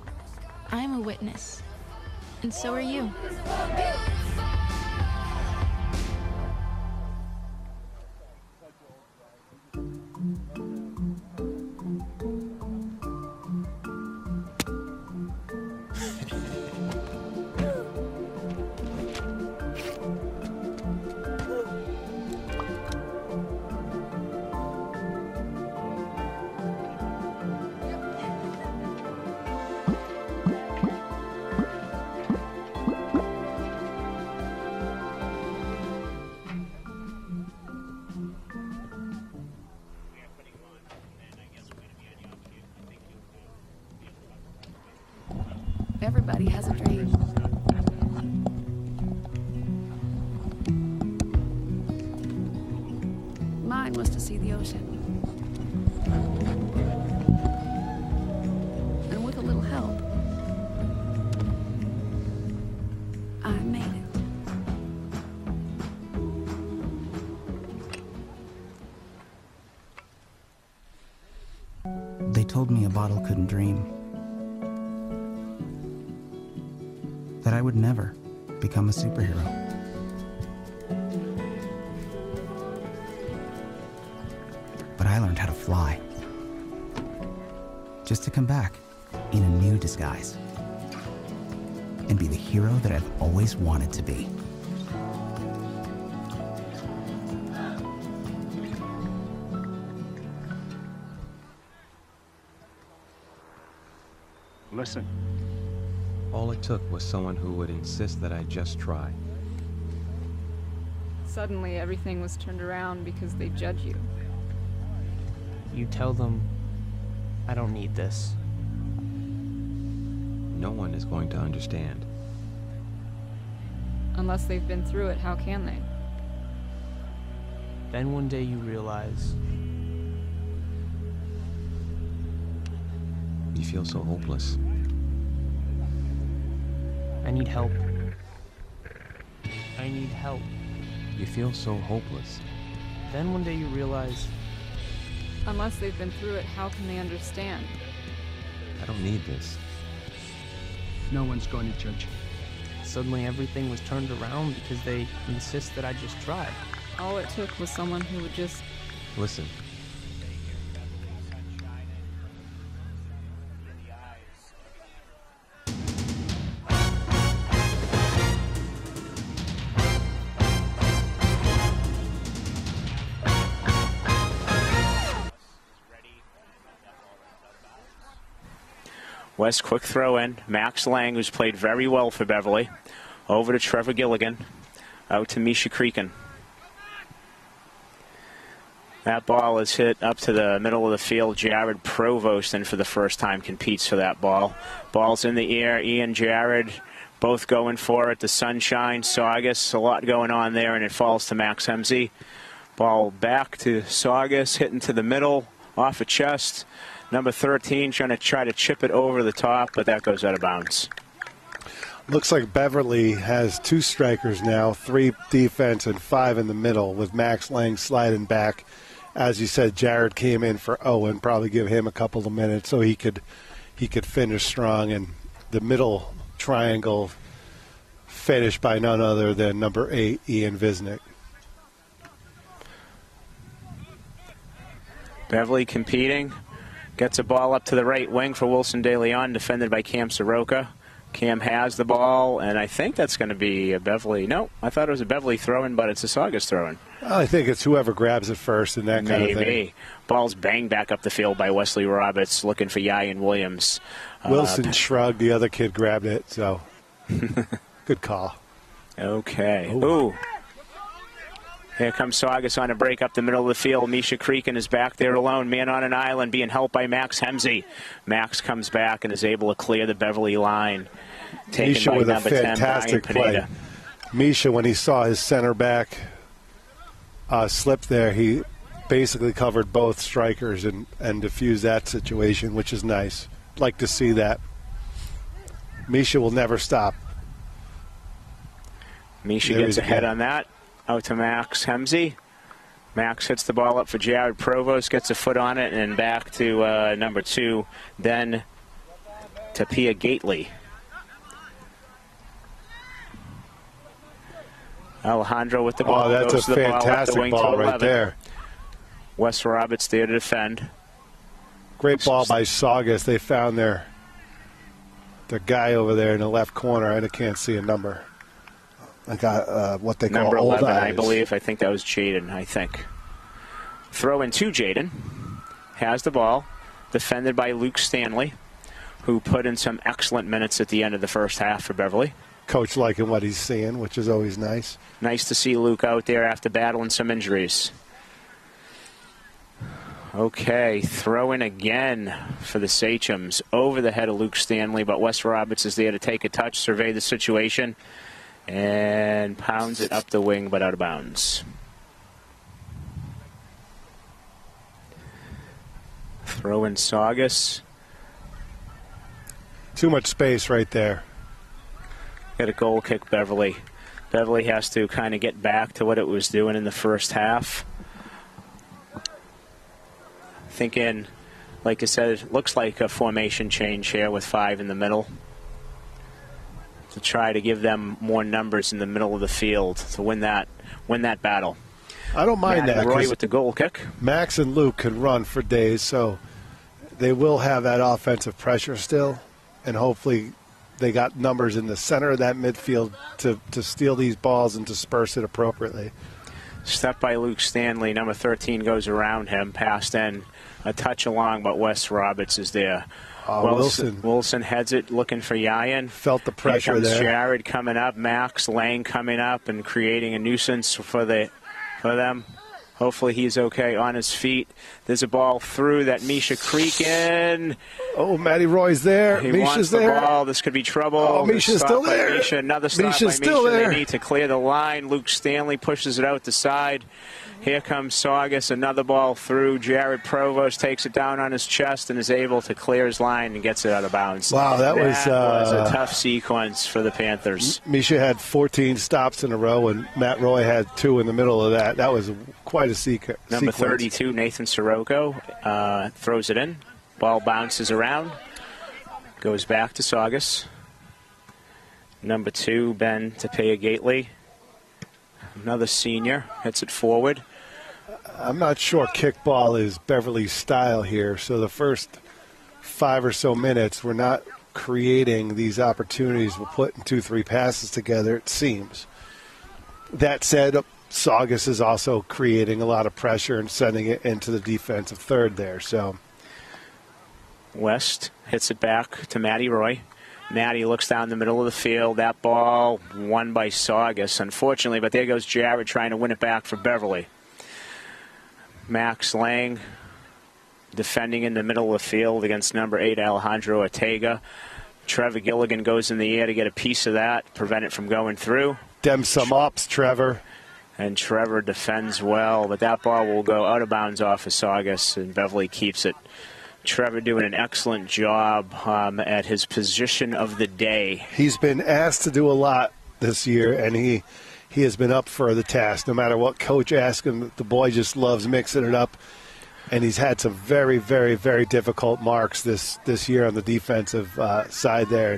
I'm a witness, and so are you. Everybody has a dream. Mine was to see the ocean. And with a little help, I made it. told me a bottle couldn't dream. That I would never become a superhero. But I learned how to fly. Just to come back in a new disguise. And be the hero that I've always wanted to be. Listen. All it took was someone who would insist that I just try. Suddenly, everything was turned around because they judge you. You tell them, I don't need this. No one is going to understand. Unless they've been through it, how can they? Then one day you realize You feel so hopeless. I need help. I need help. You feel so hopeless. Then one day you realize, unless they've been through it, how can they understand? I don't need this. No one's going to judge you. Suddenly everything was turned around because they insist that I just try. All it took was someone who would just... Listen. West quick throw in. Max Lang, who's played very well for Beverly. Over to Trevor Gilligan. Out to Misha Creakin. That ball is hit up to the middle of the field. Jared Provost, and for the first time, competes for that ball. Ball's in the air. Ian, Jared, both going for it. The sunshine, Saugus, a lot going on there, and it falls to Max Hemsey. Ball back to Saugus, hitting to the middle, off a chest. Number 13 trying to chip it over the top, but that goes out of bounds. Looks like Beverly has 2 strikers now, 3 defense and 5 in the middle, with Max Lang sliding back. As you said, Jared came in for Owen, probably give him a couple of minutes so he could finish strong. And the middle triangle finished by none other than number 8, Ian Visnick. Beverly competing. Gets a ball up to the right wing for Wilson De Leon, defended by Cam Soroka. Cam has the ball, and I think that's going to be a Beverly. No, I thought it was a Beverly throw-in, but it's a Saugus throw-in. I think it's whoever grabs it first and that kind of thing. Maybe. Ball's banged back up the field by Wesley Roberts, looking for Yayan Williams. Wilson shrugged. The other kid grabbed it, so good call. Okay. Ooh. Here comes Saugus on a break up the middle of the field. Misha Creakin is back there alone, man on an island, being helped by Max Hemsey. Max comes back and is able to clear the Beverly line. Taken Misha by with a number 10, fantastic Brian Pineda. play. Misha, when he saw his center back slip there, he basically covered both strikers and diffused that situation, which is nice. Like to see that. Misha will never stop. Misha gets ahead on that. Out to Max Hemsey. Max hits the ball up for Jared Provost, gets a foot on it, and back to number 2, then to Pia Gately. Alejandro with the ball. Oh, that's a fantastic ball right there. Wes Roberts there to defend. Great ball by Saugus. They found their guy over there in the left corner. I can't see a number. I got what they call number 11, old eyes. I believe. I think that was Jaden, I think. Throw in to Jaden. Has the ball. Defended by Luke Stanley, who put in some excellent minutes at the end of the first half for Beverly. Coach liking what he's seeing, which is always nice. Nice to see Luke out there after battling some injuries. Okay, throw in again for the Sachems. Over the head of Luke Stanley, but Wes Roberts is there to take a touch, survey the situation, and pounds it up the wing, but out of bounds. Throw in Saugus. Too much space right there. Got a goal kick, Beverly. Beverly has to kind of get back to what it was doing in the first half. Thinking Like I said, it looks like a formation change here with 5 in the middle to try to give them more numbers in the middle of the field to win that battle. I don't mind that. Roy with the goal kick. Max and Luke can run for days, so they will have that offensive pressure still, and hopefully they got numbers in the center of that midfield to steal these balls and disperse it appropriately. Step by Luke Stanley. Number 13 goes around him, passed in, a touch along, but Wes Roberts is there. Wilson heads it, looking for Yayan. Felt the pressure Here comes there. Jared coming up, Max Lang coming up and creating a nuisance for them. Hopefully he's okay on his feet. There's a ball through that Misha Creakin. Oh, Matty Roy's there. He Misha's wants the there. ball. This could be trouble. Oh, Misha's still there. Misha, another stop Misha's by Misha. still there. They need to clear the line. Luke Stanley pushes it out the side. Here comes Saugus, another ball through. Jared Provost takes it down on his chest and is able to clear his line and gets it out of bounds. Wow, that was a tough sequence for the Panthers. Misha had 14 stops in a row, and Matt Roy had 2 in the middle of that. That was quite a sequence. Number 32, Nathan Sirocco, throws it in. Ball bounces around. Goes back to Saugus. Number 2, Ben Tapia Gately. Another senior. Hits it forward. I'm not sure kickball is Beverly's style here, so the first 5 or so minutes we're not creating these opportunities. We're putting 2-3 passes together, it seems. That said, Saugus is also creating a lot of pressure and sending it into the defensive third there. So West hits it back to Matty Roy. Matty looks down the middle of the field. That ball won by Saugus, unfortunately, but there goes Jared trying to win it back for Beverly. Max Lang defending in the middle of the field against number 8, Alejandro Ortega. Trevor Gilligan goes in the air to get a piece of that, prevent it from going through. Dem some ups, Trevor. And Trevor defends well, but that ball will go out of bounds off of Saugus, and Beverly keeps it. Trevor doing an excellent job at his position of the day. He's been asked to do a lot this year, and he has been up for the task. No matter what coach asks him, the boy just loves mixing it up. And he's had some very, very, very difficult marks this year on the defensive side there.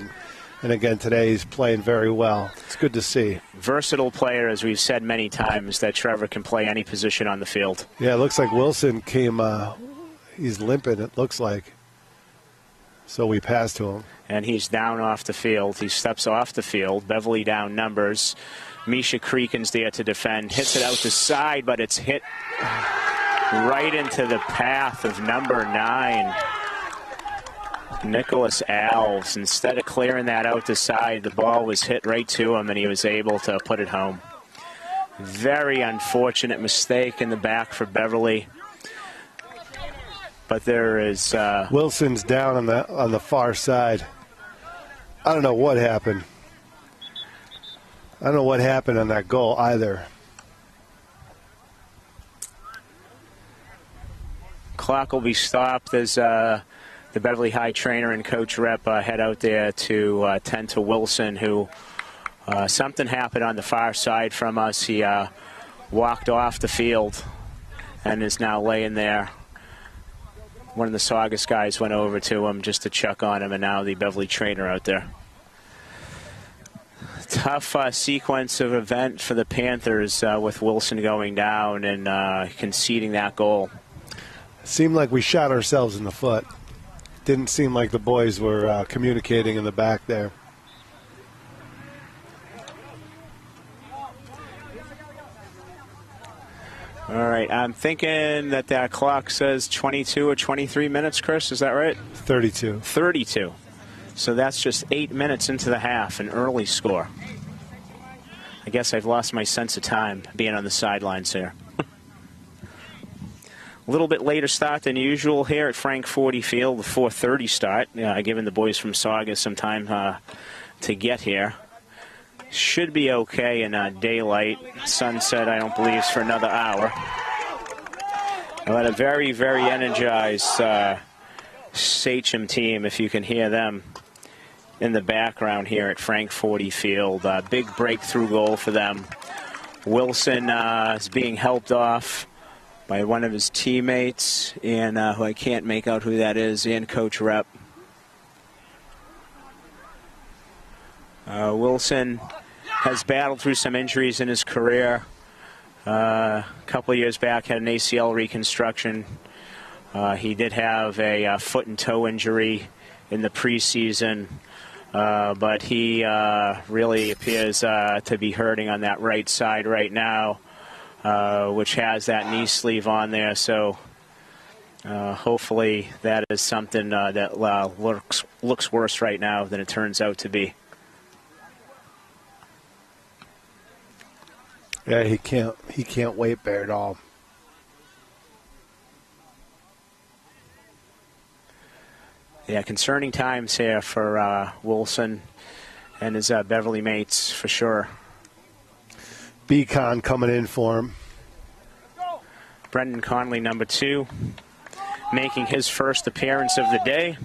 And again, today he's playing very well. It's good to see. Versatile player, as we've said many times, that Trevor can play any position on the field. Yeah, it looks like Wilson came, he's limping, it looks like. So we passed to him. And he's down off the field. He steps off the field. Beverly down numbers. Misha Creakin's there to defend. Hits it out the side, but it's hit right into the path of number 9, Nicholas Alves. Instead of clearing that out the side, the ball was hit right to him, and he was able to put it home. Very unfortunate mistake in the back for Beverly. But there is Wilson's down on the far side. I don't know what happened. I don't know what happened on that goal either. Clock will be stopped as the Beverly High trainer and coach rep head out there to tend to Wilson, who something happened on the far side from us. He walked off the field and is now laying there. One of the Saugus guys went over to him just to check on him, and now the Beverly trainer out there. Tough sequence of event for the Panthers with Wilson going down and conceding that goal. It seemed like we shot ourselves in the foot. Didn't seem like the boys were communicating in the back there. All right, I'm thinking that clock says 22 or 23 minutes, Chris. Is that right? 32. 32. So that's just 8 minutes into the half, an early score. I guess I've lost my sense of time being on the sidelines here. A little bit later start than usual here at Frank 40 Field, the 4:30 start, giving the boys from Saugus some time to get here. Should be okay in daylight. Sunset, I don't believe, is for another hour. But a very, very energized Sachem team, if you can hear them in the background here at Frank 40 Field. Big breakthrough goal for them. Wilson is being helped off by one of his teammates, and who I can't make out who that is, and Coach Rep. Wilson has battled through some injuries in his career. A couple of years back, had an ACL reconstruction. He did have a foot and toe injury in the preseason, but he really appears to be hurting on that right side right now, which has that knee sleeve on there. So hopefully that is something that looks worse right now than it turns out to be. Yeah, he can't weight bear at all. Yeah, concerning times here for Wilson and his Beverly mates for sure. Beacon coming in for him. Brendan Conley, number 2, making his first appearance of the day.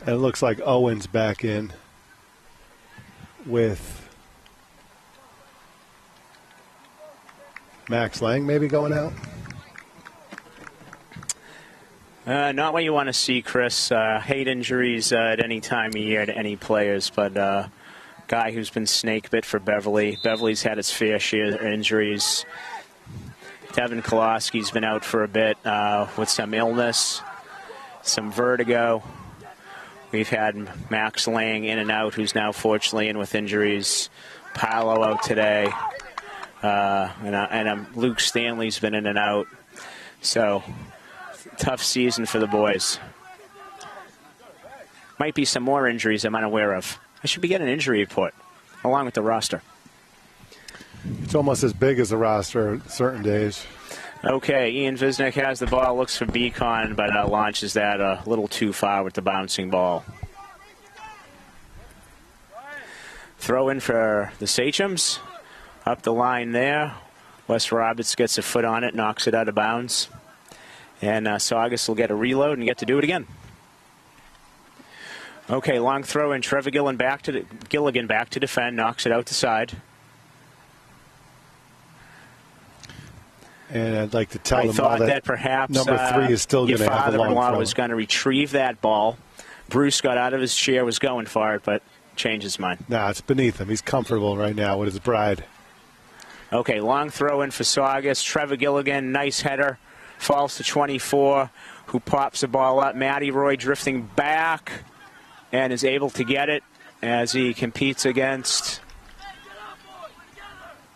And it looks like Owen's back in with Max Lang maybe going out. Not what you want to see, Chris. Hate injuries at any time of year to any players, but guy who's been snake bit for Beverly. Beverly's had its fair share of injuries. Devin Koloski's been out for a bit with some illness, some vertigo. We've had Max Lang in and out, who's now fortunately in with injuries. Paolo out today. And Luke Stanley's been in and out. So, tough season for the boys. Might be some more injuries I'm unaware of. I should be getting an injury report along with the roster. It's almost as big as the roster certain days. Okay, Ian Visnick has the ball, looks for Beacon, but launches that a little too far with the bouncing ball. Throw in for the Sachems. Up the line there. Wes Roberts gets a foot on it, knocks it out of bounds. And Saugus will get a reload and get to do it again. Okay, long throw in. Trevor Gilligan back to defend, knocks it out to side. And I'd like to tell them all that perhaps number 3 is still going to have a long throw. Your father-in-law was going to retrieve that ball. Bruce got out of his chair, was going for it, but changed his mind. Nah, it's beneath him. He's comfortable right now with his bride. Okay, long throw in for Saugus. Trevor Gilligan, nice header. Falls to 24, who pops the ball up. Matty Roy drifting back and is able to get it as he competes against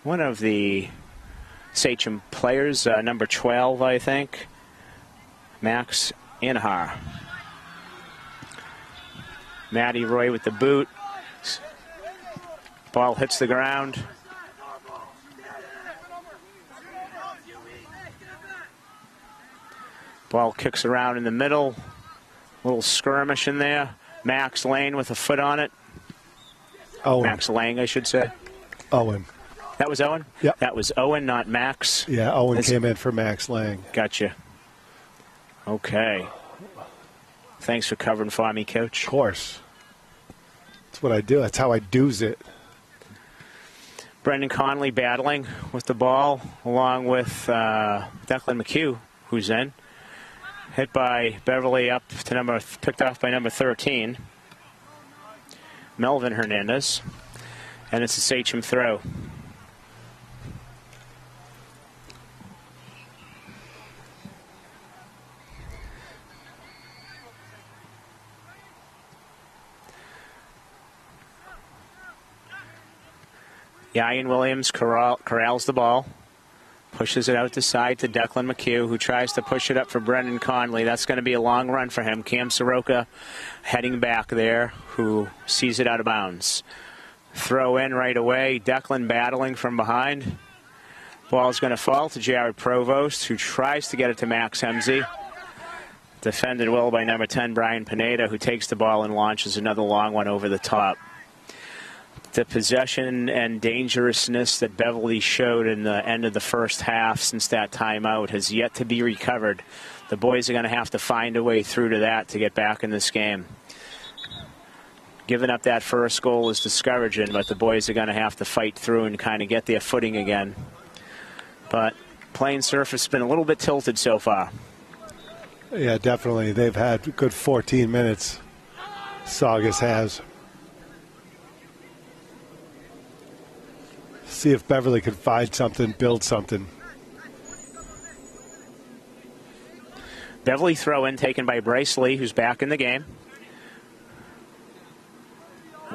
one of the Sachem players, number 12, I think, Max Inhar. Matty Roy with the boot. Ball hits the ground. Ball kicks around in the middle. Little skirmish in there. Max Lane with a foot on it. Owen. Max Lang, I should say. Owen. That was Owen? Yep. That was Owen, not Max? Yeah, Owen came in for Max Lang. Gotcha. Okay. Thanks for covering for me, Coach. Of course. That's what I do. That's how I do's it. Brendan Conley battling with the ball, along with Declan McHugh, who's in. Hit by Beverly up to picked off by number 13, Melvin Hernandez. And it's a Sachem throw. Ian Williams corrals the ball, pushes it out to side to Declan McHugh, who tries to push it up for Brendan Conley. That's going to be a long run for him. Cam Soroka heading back there, who sees it out of bounds. Throw in right away. Declan battling from behind. Ball's going to fall to Jared Provost, who tries to get it to Max Hemsey. Defended well by number 10, Brian Pineda, who takes the ball and launches another long one over the top. The possession and dangerousness that Beverly showed in the end of the first half since that timeout has yet to be recovered. The boys are going to have to find a way through to that to get back in this game. Giving up that first goal is discouraging, but the boys are going to have to fight through and kind of get their footing again. But playing surface has been a little bit tilted so far. Yeah, definitely. They've had a good 14 minutes. Saugus has. See if Beverly can find something, build something. Beverly throw-in taken by Bryce Lee, who's back in the game.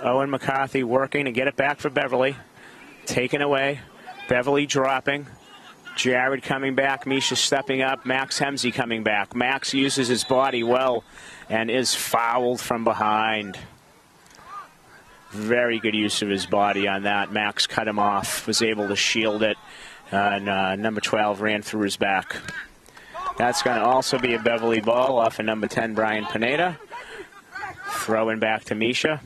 Owen McCarthy working to get it back for Beverly. Taken away. Beverly dropping. Jared coming back. Misha stepping up. Max Hemsey coming back. Max uses his body well and is fouled from behind. Very good use of his body on that. Max cut him off, was able to shield it, and number 12 ran through his back. That's going to also be a Beverly ball off of number 10, Brian Pineda. Throwing back to Misha.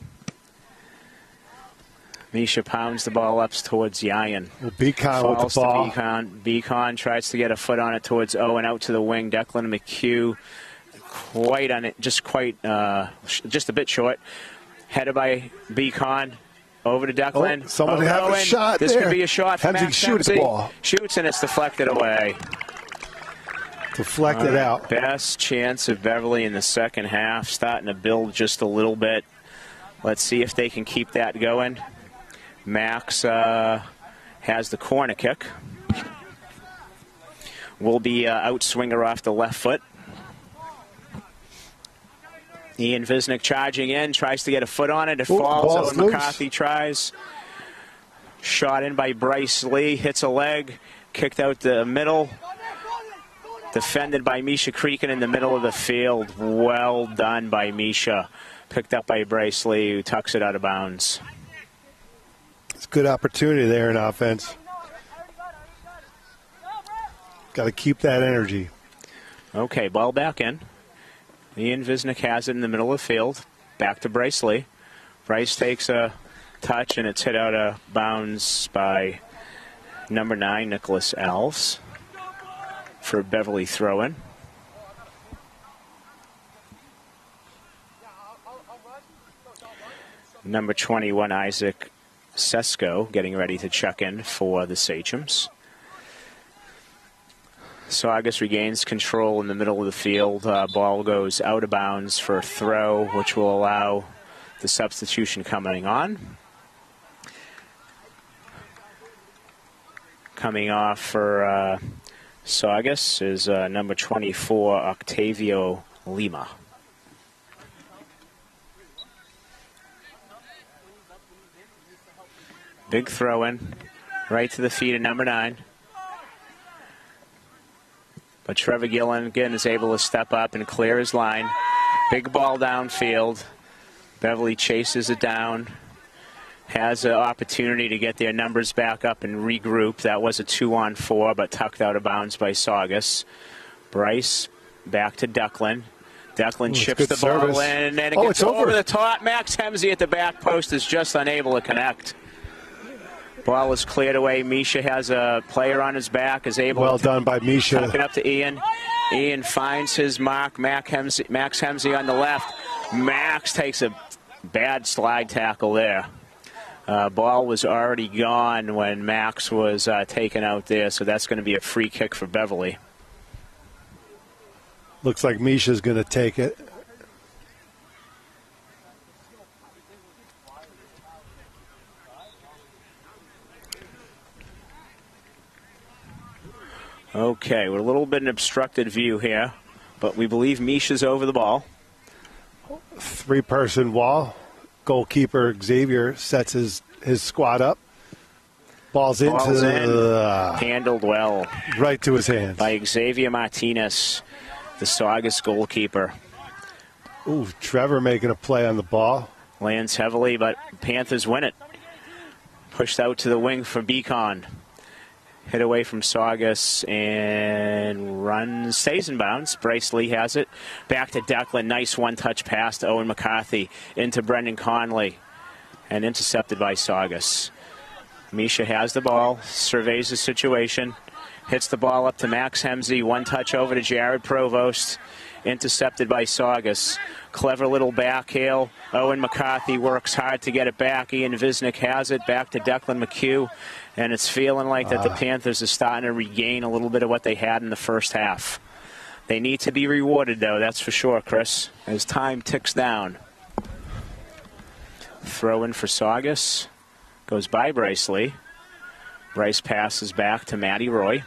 Misha pounds the ball up towards Yayan. Well, BevCam with the ball. BevCam tries to get a foot on it towards Owen, out to the wing. Declan McHugh quite on it, just a bit short. Headed by BevCam. Over to Declan. Oh, someone have a shot This there. could be a shot for Max shoots the ball. Shoots, and it's deflected away. Deflected out. Best chance of Beverly in the second half. Starting to build just a little bit. Let's see if they can keep that going. Max has the corner kick. Will be outswinger off the left foot. Ian Visnick charging in, tries to get a foot on it. It falls. Owen McCarthy tries. Shot in by Bryce Lee, hits a leg, kicked out the middle. Defended by Misha Creakin in the middle of the field. Well done by Misha. Picked up by Bryce Lee, who tucks it out of bounds. It's a good opportunity there in offense. Got to keep that energy. Okay, ball back in. Ian Visnick has it in the middle of the field. Back to Bryce Lee. Bryce takes a touch, and it's hit out of bounds by number 9, Nicholas Alves, for Beverly throw-in. Number 21, Isaac Sesko, getting ready to check in for the Sachems. Saugus regains control in the middle of the field. Ball goes out of bounds for a throw, which will allow the substitution coming on. Coming off for Saugus is number 24, Octavio Lima. Big throw-in, right to the feet of number 9. But Trevor Gillen, again, is able to step up and clear his line. Big ball downfield. Beverly chases it down. Has an opportunity to get their numbers back up and regroup. That was a 2-on-4, but tucked out of bounds by Saugus. Bryce back to Declan. Declan chips the ball in, and it gets over the top. Max Hemsey at the back post is just unable to connect. Ball is cleared away. Misha has a player on his back, is able well done by Misha. Tuck it up to Ian. Ian finds his mark. Max Hemsey on the left. Max takes a bad slide tackle there. Ball was already gone when Max was taken out there, so that's going to be a free kick for Beverly. Looks like Misha's going to take it. Okay, we're a little bit in an obstructed view here, but we believe Misha's over the ball. 3-person wall. Goalkeeper Xavier sets his squad up. Ball's in. Handled well. Right to his hands. By Xavier Martinez, the Saugus goalkeeper. Ooh, Trevor making a play on the ball. Lands heavily, but Panthers win it. Pushed out to the wing for BevCam. Hit away from Saugus and stays in bounds. Bryce Lee has it. Back to Declan. Nice one-touch pass to Owen McCarthy into Brendan Conley and intercepted by Saugus. Misha has the ball, surveys the situation, hits the ball up to Max Hemsey. One touch over to Jared Provost, intercepted by Saugus. Clever little back heel. Owen McCarthy works hard to get it back. Ian Visnick has it back to Declan McHugh, and it's feeling like that the Panthers are starting to regain a little bit of what they had in the first half. They need to be rewarded, though, that's for sure, Chris, as time ticks down. Throw in for Saugus. Goes by Bryce Lee. Bryce passes back to Matty Roy.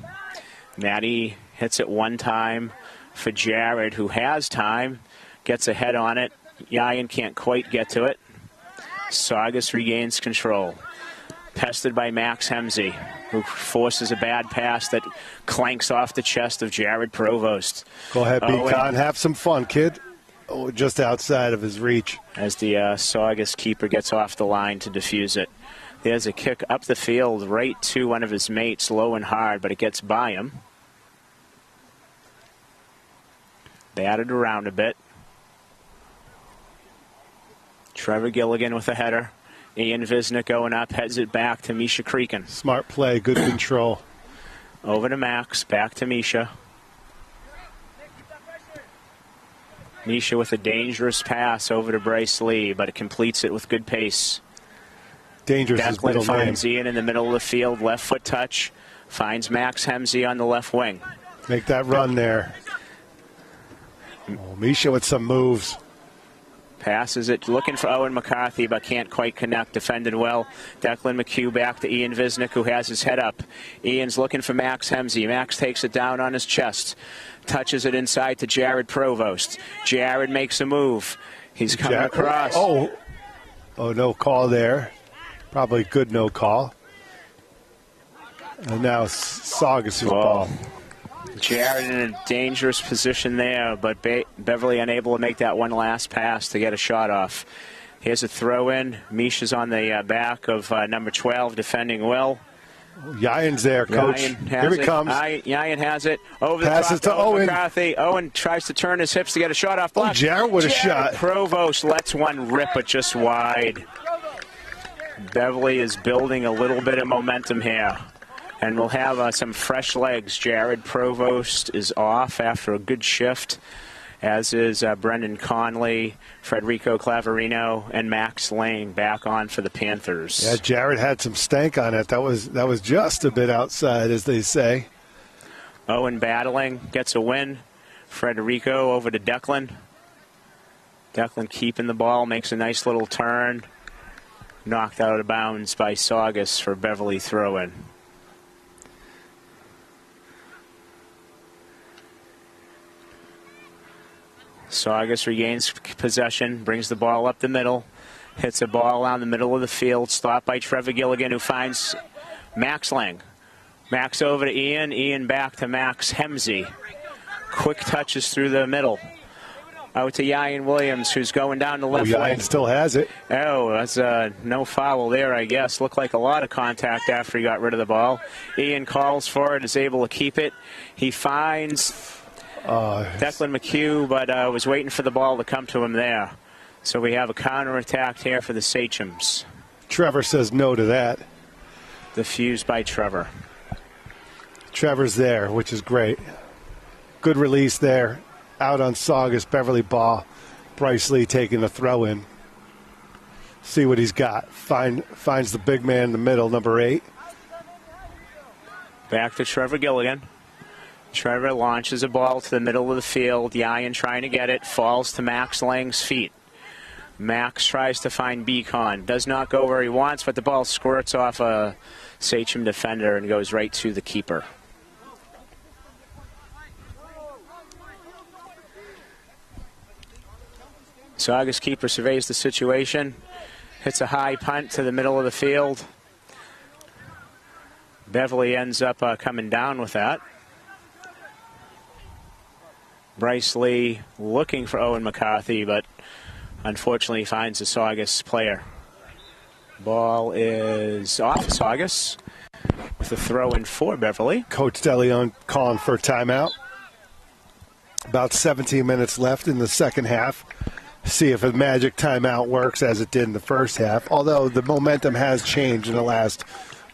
Matty hits it one time for Jared, who has time. Gets ahead on it. Yayan can't quite get to it. Saugus regains control. Pestered by Max Hemsey, who forces a bad pass that clanks off the chest of Jared Provost. Go ahead, B-Con. Have some fun, kid. Oh, just outside of his reach. As the Saugus keeper gets off the line to defuse it. There's a kick up the field right to one of his mates, low and hard, but it gets by him. Batted around a bit. Trevor Gilligan with a header. Ian Visnick going up, heads it back to Misha Creakin. Smart play, good control. Over to Max, back to Misha. Misha with a dangerous pass over to Bryce Lee, but it completes it with good pace. Dangerous is middle Declan finds Ian in the middle of the field, left foot touch. Finds Max Hemsey on the left wing. Make that run there. Oh, Misha with some moves. Passes it, looking for Owen McCarthy, but can't quite connect. Defended well. Declan McHugh back to Ian Visnick, who has his head up. Ian's looking for Max Hemsey. Max takes it down on his chest. Touches it inside to Jared Provost. Jared makes a move. He's coming across. Oh, no call there. Probably good no call. And now Saugus' ball. Jared in a dangerous position there, but Beverly unable to make that one last pass to get a shot off. Here's a throw in. Misha's on the back of number 12, defending well. Yayan's there, coach. Here he comes. Yayan has it. Over the Passes top to Owen. McCarthy. Owen tries to turn his hips to get a shot off. Block. Oh, Jared with a shot. Provost lets one rip, but just wide. Beverly is building a little bit of momentum here. And we'll have some fresh legs. Jared Provost is off after a good shift, as is Brendan Conley, Federico Claverino, and Max Lane back on for the Panthers. Yeah, Jared had some stank on it. That was just a bit outside, as they say. Owen battling, gets a win. Federico over to Declan. Declan keeping the ball, makes a nice little turn. Knocked out of bounds by Saugus for Beverly throw-in. Saugus regains possession, brings the ball up the middle, hits a ball down the middle of the field, stopped by Trevor Gilligan, who finds Max Lang. Max over to Ian, Ian back to Max Hemsey. Quick touches through the middle. Out to Yayan Williams, who's going down the left Yayan lane. still has it. Oh, that's no foul there, I guess. Looked like a lot of contact after he got rid of the ball. Ian calls for it, is able to keep it. He finds Declan McHugh, but was waiting for the ball to come to him there. So we have a counterattack here for the Sachems. Trevor says no to that. Defused by Trevor. Trevor's there, which is great. Good release there. Out on Saugus, Beverly ball. Bryce Lee taking the throw in. See what he's got. Finds the big man in the middle, number 8. Back to Trevor Gilligan. Trevor launches a ball to the middle of the field. Yayan trying to get it. Falls to Max Lang's feet. Max tries to find Beacon. Does not go where he wants, but the ball squirts off a Sachem defender and goes right to the keeper. Saugus keeper surveys the situation. Hits a high punt to the middle of the field. Beverly ends up coming down with that. Bryce Lee looking for Owen McCarthy, but unfortunately finds a Saugus player. Ball is off Saugus with a throw in for Beverly. Coach DeLeon calling for a timeout. About 17 minutes left in the second half. See if a magic timeout works as it did in the first half. Although the momentum has changed in the last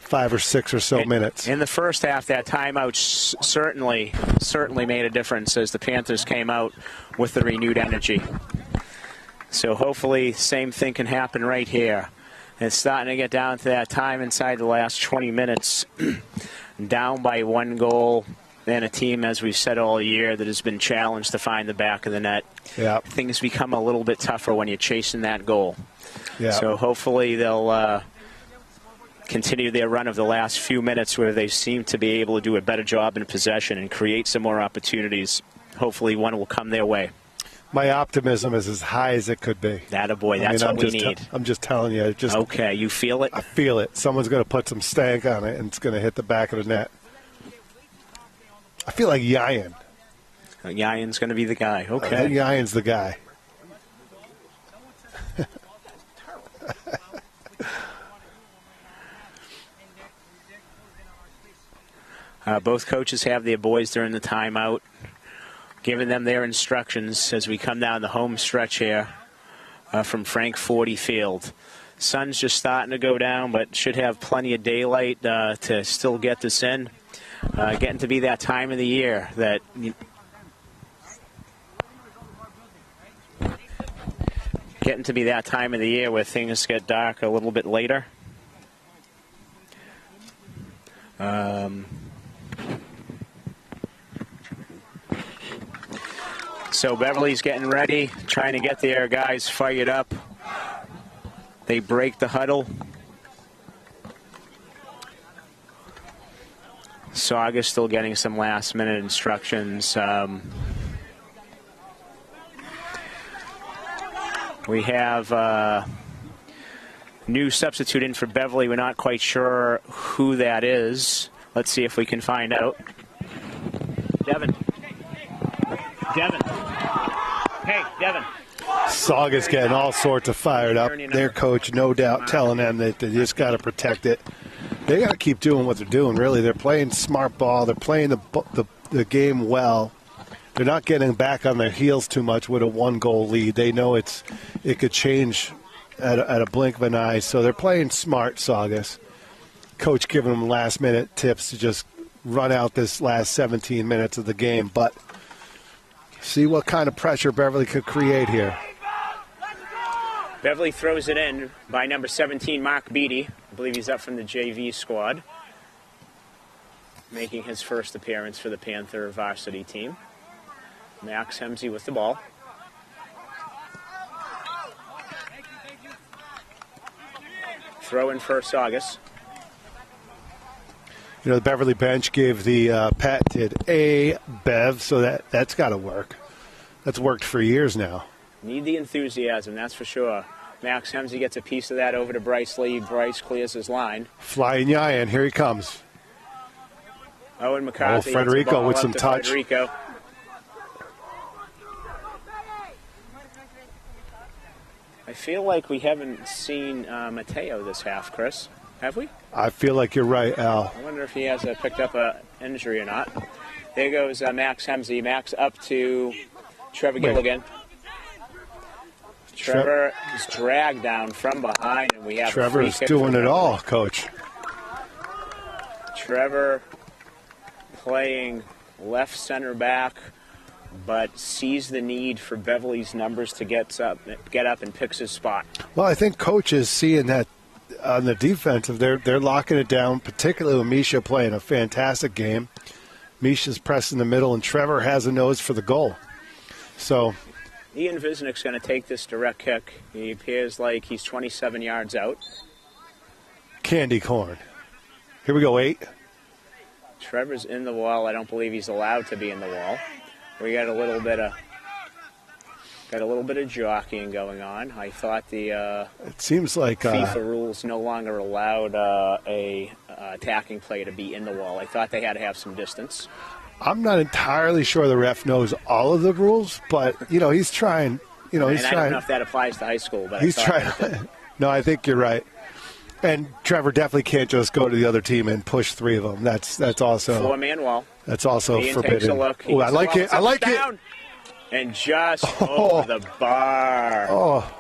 5 or 6 or so minutes. In the first half, that timeout certainly made a difference as the Panthers came out with the renewed energy. So hopefully same thing can happen right here. It's starting to get down to that time inside the last 20 minutes, down by 1 goal, and a team, as we've said all year, that has been challenged to find the back of the net. Yeah. Things become a little bit tougher when you're chasing that goal. Yeah. So hopefully they'll continue their run of the last few minutes where they seem to be able to do a better job in possession and create some more opportunities. Hopefully one will come their way. My optimism is as high as it could be. Attaboy, that's what we need. I'm just telling you. Okay, you feel it? I feel it. Someone's going to put some stank on it, and it's going to hit the back of the net. I feel like Yayan. Yayan's going to be the guy. Okay. I think Yayan's the guy. Both coaches have their boys during the timeout, giving them their instructions as we come down the home stretch here from Frank 40 Field. Sun's just starting to go down, but should have plenty of daylight to still get this in. Getting to be that time of the year that where things get dark a little bit later. So Beverly's getting ready, trying to get their guys fired up. They break the huddle. Saugus still getting some last-minute instructions. We have a new substitute in for Beverly. We're not quite sure who that is. Let's see if we can find out. Devin. Hey, Devin. Saugus getting all sorts of fired up. Their coach, no doubt, telling them that they just got to protect it. They got to keep doing what they're doing, really. They're playing smart ball. They're playing the game well. They're not getting back on their heels too much with a 1-goal lead. They know it could change at a blink of an eye. So they're playing smart, Saugus. Coach giving them last-minute tips to just run out this last 17 minutes of the game. But see what kind of pressure Beverly could create here. Beverly throws it in by number 17, Mark Beatty. I believe he's up from the JV squad, making his first appearance for the Panther varsity team. Max Hemsey with the ball. Throw in for Saugus. You know, the Beverly bench gave the patented A Bev, so that's got to work. That's worked for years now. Need the enthusiasm, that's for sure. Max Hemsey gets a piece of that over to Bryce Lee. Bryce clears his line. Flying Yayan, here he comes. Owen McCarthy. Oh, Federico with some touch. Federico. I feel like we haven't seen Mateo this half, Chris. Have we? I feel like you're right, Al. I wonder if he has picked up an injury or not. There goes Max Hemsey. Max up to Trevor Gilligan. Trevor is dragged down from behind, and we have Trevor's doing it all, Coach. Trevor playing left center back, but sees the need for Beverly's numbers to get up and picks his spot. Well, I think Coach is seeing that on the defensive. They're locking it down, particularly with Misha playing a fantastic game. Misha's pressing the middle, and Trevor has a nose for the goal. So Ian Visnick's going to take this direct kick. He appears like he's 27 yards out. Candy corn. Here we go, 8. Trevor's in the wall. I don't believe he's allowed to be in the wall. We got a little bit of jockeying going on. I thought the it seems like FIFA rules no longer allowed a attacking player to be in the wall. I thought they had to have some distance. I'm not entirely sure the ref knows all of the rules, but he's trying. He's trying. I don't know if that applies to high school, but he's trying. No, I think you're right. And Trevor definitely can't just go to the other team and push 3 of them. That's also 4-man wall. That's also Ian forbidden. Takes a look. Oh, I like it. I like it. And just over the bar. Oh.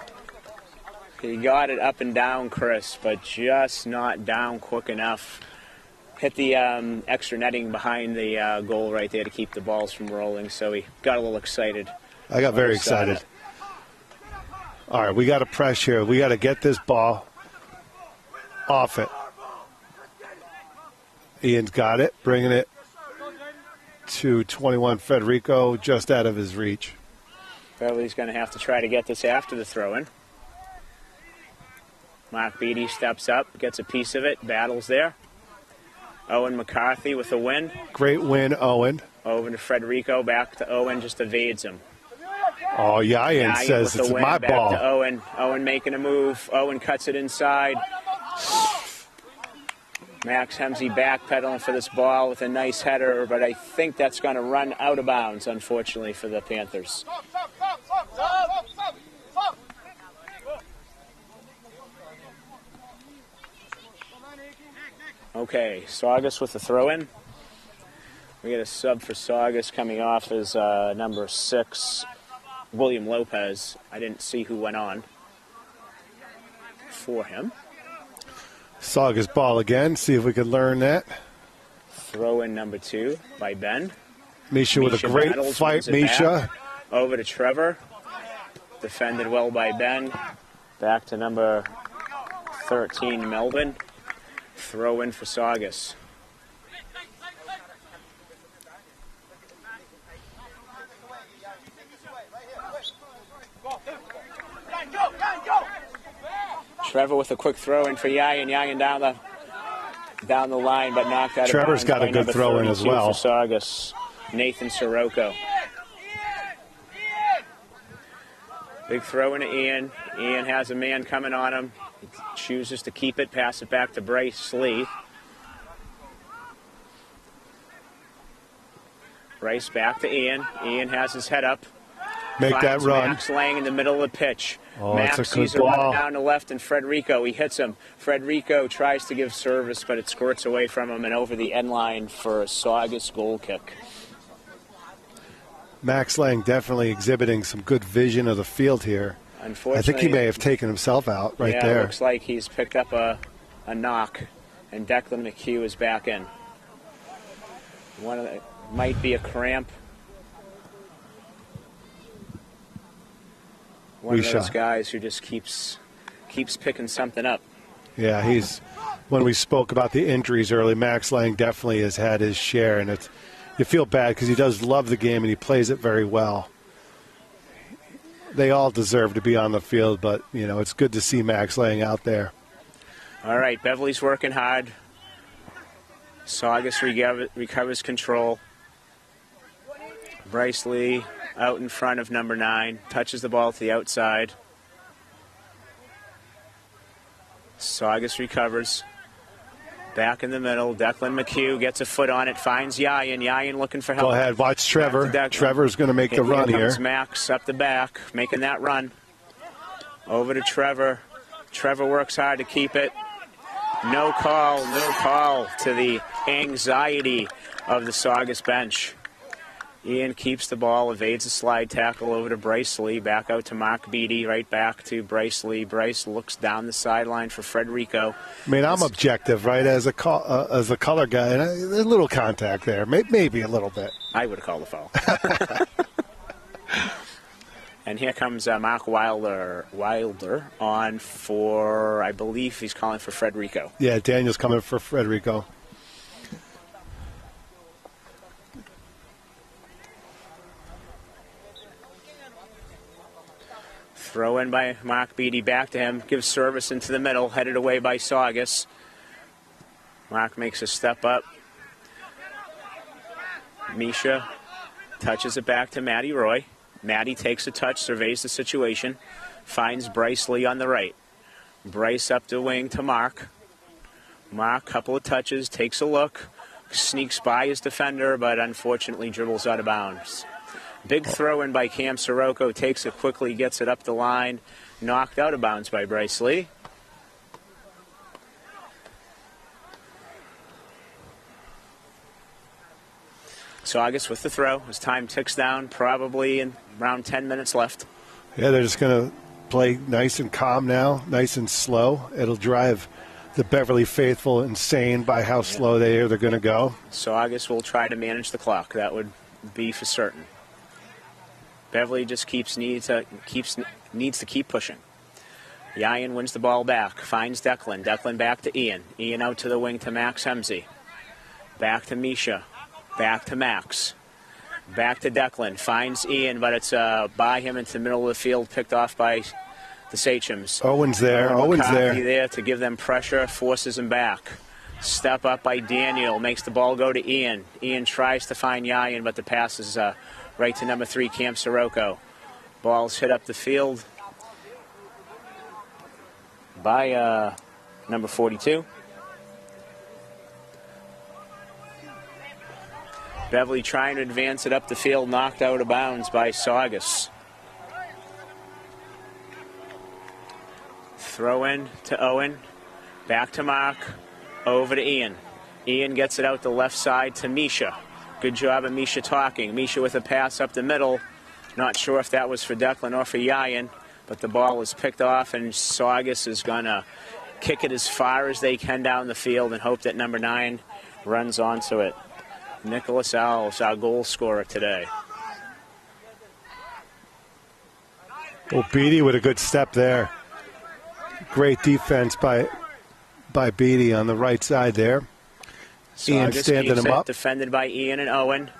He got it up and down, Chris, but just not down quick enough. Hit the extra netting behind the goal right there to keep the balls from rolling, so he got a little excited. I got very excited. All right, we got to press here. We got to get this ball off it. Ian's got it, bringing it to 21 Federico, just out of his reach. Beverly's going to have to try to get this after the throw-in. Mark Beattie steps up, gets a piece of it, battles there. Owen McCarthy with a win. Great win, Owen. Over to Federico, back to Owen, just evades him. Oh, Ian says it's my back ball. To Owen. Owen making a move. Owen cuts it inside. Max Hemsey backpedaling for this ball with a nice header, but I think that's going to run out of bounds, unfortunately, for the Panthers. Okay, Saugus with the throw-in. We get a sub for Saugus coming off as number 6, William Lopez. I didn't see who went on for him. Saugus ball again. See if we could learn that. Throw-in number 2 by Ben. Misha with a great fight, Misha. Over to Trevor. Defended well by Ben. Back to number 13, Melvin. Throw in for Saugus. Trevor with a quick throw in for Yayan. Yayan down the line, but knocked out of bounds. Trevor's got a good throw in as well. For Saugus. Nathan Sirocco. Big throw into Ian. Ian has a man coming on him. He chooses to keep it, pass it back to Bryce Lee. Bryce back to Ian. Ian has his head up. Make that run. Max Lang in the middle of the pitch. Oh, Max it's a good sees a run ball. down the left, and Frederico, he hits him. Frederico tries to give service, but it squirts away from him and over the end line for a Saugus goal kick. Max Lang definitely exhibiting some good vision of the field here. Unfortunately, I think he may have taken himself out right there. It looks like he's picked up a knock, and Declan McHugh is back in. Might be a cramp. One of those guys who just keeps picking something up. Yeah, when we spoke about the injuries early, Max Lang definitely has had his share, and you feel bad because he does love the game and he plays it very well. They all deserve to be on the field, but it's good to see Max Lang out there. All right, Beverly's working hard. Saugus recovers control. Bryce Lee out in front of number 9, touches the ball to the outside. Saugus recovers. Back in the middle, Declan McHugh gets a foot on it, finds Yayan. Yayan looking for help. Go ahead, watch Trevor. Trevor's going to make the run here. Comes Max up the back, making that run. Over to Trevor. Trevor works hard to keep it. No call to the anxiety of the Saugus bench. Ian keeps the ball, evades a slide tackle over to Bryce Lee, back out to Mark Beattie, right back to Bryce Lee. Bryce looks down the sideline for Frederico. I mean, I'm objective, right, as a color guy, and there's a little contact there, maybe a little bit. I would have called the foul. And here comes Mark Wilder on for, I believe he's calling for Frederico. Yeah, Daniel's coming for Frederico. Throw in by Mark Beattie, back to him, gives service into the middle, headed away by Saugus. Mark makes a step up. Misha touches it back to Matty Roy. Matty takes a touch, surveys the situation, finds Bryce Lee on the right. Bryce up the wing to Mark. Mark, couple of touches, takes a look, sneaks by his defender, but unfortunately dribbles out of bounds. Big throw in by Cam Sirocco, takes it quickly, gets it up the line, knocked out of bounds by Bryce Lee. Saugus with the throw as time ticks down, probably in around 10 minutes left. Yeah, they're just going to play nice and calm now, nice and slow. It'll drive the Beverly faithful insane by how slow they're going to go. Saugus will try to manage the clock. That would be for certain. Beverly just needs to keep pushing. Yayan wins the ball back, finds Declan. Declan back to Ian. Ian out to the wing to Max Hemsey. Back to Misha. Back to Max. Back to Declan. Finds Ian, but it's by him into the middle of the field, picked off by the Sachems. Owen's there. Owen's there to give them pressure, forces him back. Step up by Daniel, makes the ball go to Ian. Ian tries to find Yayan, but the pass is right to number 3, Cam Sirocco. Ball's hit up the field by number 42. Beverly trying to advance it up the field, knocked out of bounds by Saugus. Throw in to Owen, back to Mark, over to Ian. Ian gets it out the left side to Misha. Good job of Misha talking. Misha with a pass up the middle. Not sure if that was for Declan or for Yayan, but the ball is picked off, and Saugus is going to kick it as far as they can down the field and hope that number 9 runs onto it. Nicholas Alves, our goal scorer today. Well, Beatty with a good step there. Great defense by Beatty on the right side there. Ian standing him up. Defended by Ian and Owen.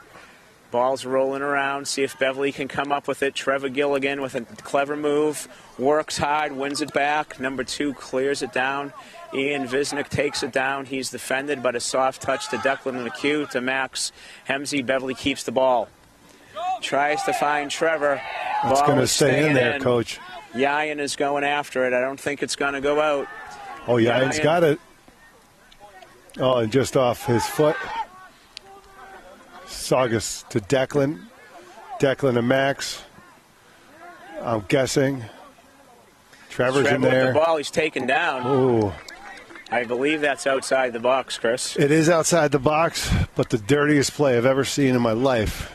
Ball's rolling around. See if Beverly can come up with it. Trevor Gilligan with a clever move. Works hard, wins it back. Number 2 clears it down. Ian Visnick takes it down. He's defended, but a soft touch to Declan McHugh to Max Hemsey. Beverly keeps the ball. Tries to find Trevor. It's going to stay in there, Coach. Yayan is going after it. I don't think it's going to go out. Oh, Yayan's got it. Oh, and just off his foot. Saugus to Declan. Declan to Max. I'm guessing. Trevor's in there. With the ball, he's taken down. Ooh. I believe that's outside the box, Chris. It is outside the box, but the dirtiest play I've ever seen in my life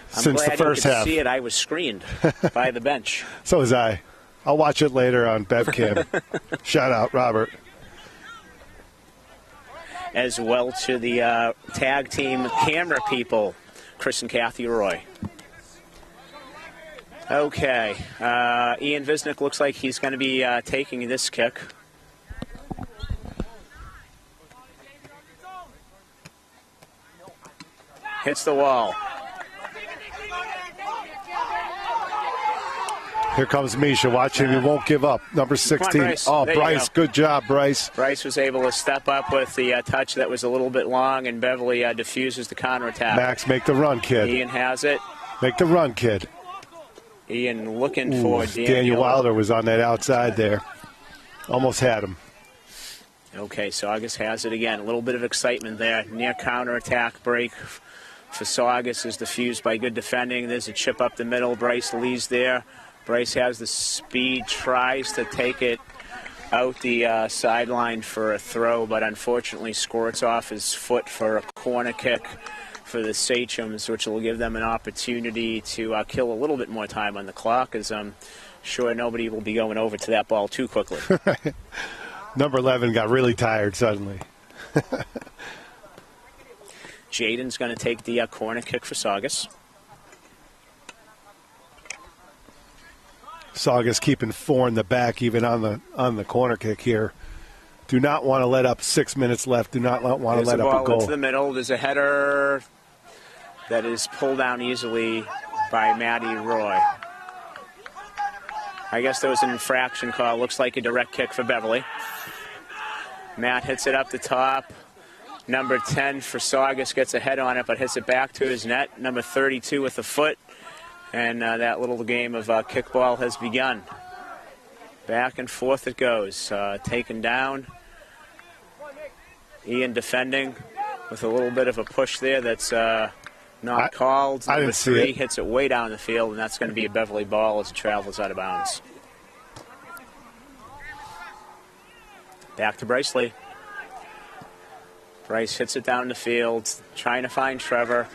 since the first half. I'm glad you could see it. I was screened by the bench. So was I. I'll watch it later on BevCam. Shout out, Robert. As well to the tag team camera people, Chris and Kathy Roy. Okay. Ian Visnick looks like he's going to be taking this kick. Hits the wall. Here comes Misha. Watch him. He won't give up. Number 16. Bryce. Oh, There Bryce. Good job, Bryce. Bryce was able to step up with the touch that was a little bit long, and Beverly diffuses the counterattack. Max, make the run, kid. Ian has it. Make the run, kid. Ian looking for Daniel Wilder was on that outside there. Almost had him. Okay, Saugus has it again. A little bit of excitement there. Near counterattack break for Saugus is diffused by good defending. There's a chip up the middle. Bryce Lee's there. Bryce has the speed, tries to take it out the sideline for a throw, but unfortunately squirts off his foot for a corner kick for the Sachems, which will give them an opportunity to kill a little bit more time on the clock, as I'm sure nobody will be going over to that ball too quickly. Number 11 got really tired suddenly. Jaden's going to take the corner kick for Saugus. Saugus keeping 4 in the back, even on the corner kick here. Do not want to let up 6 minutes left. Do not want to let up a goal. Into the middle. There's a header that is pulled down easily by Matty Roy. I guess there was an infraction call. Looks like a direct kick for Beverly. Matt hits it up the top. Number 10 for Saugus gets a head on it, but hits it back to his net. Number 32 with the foot. And that little game of kickball has begun. Back and forth it goes. Taken down. Ian defending with a little bit of a push there that's not called. I didn't see it. Hits it way down the field, and that's going to be a Beverly ball as it travels out of bounds. Back to Bryce Lee. Bryce hits it down the field, trying to find Trevor.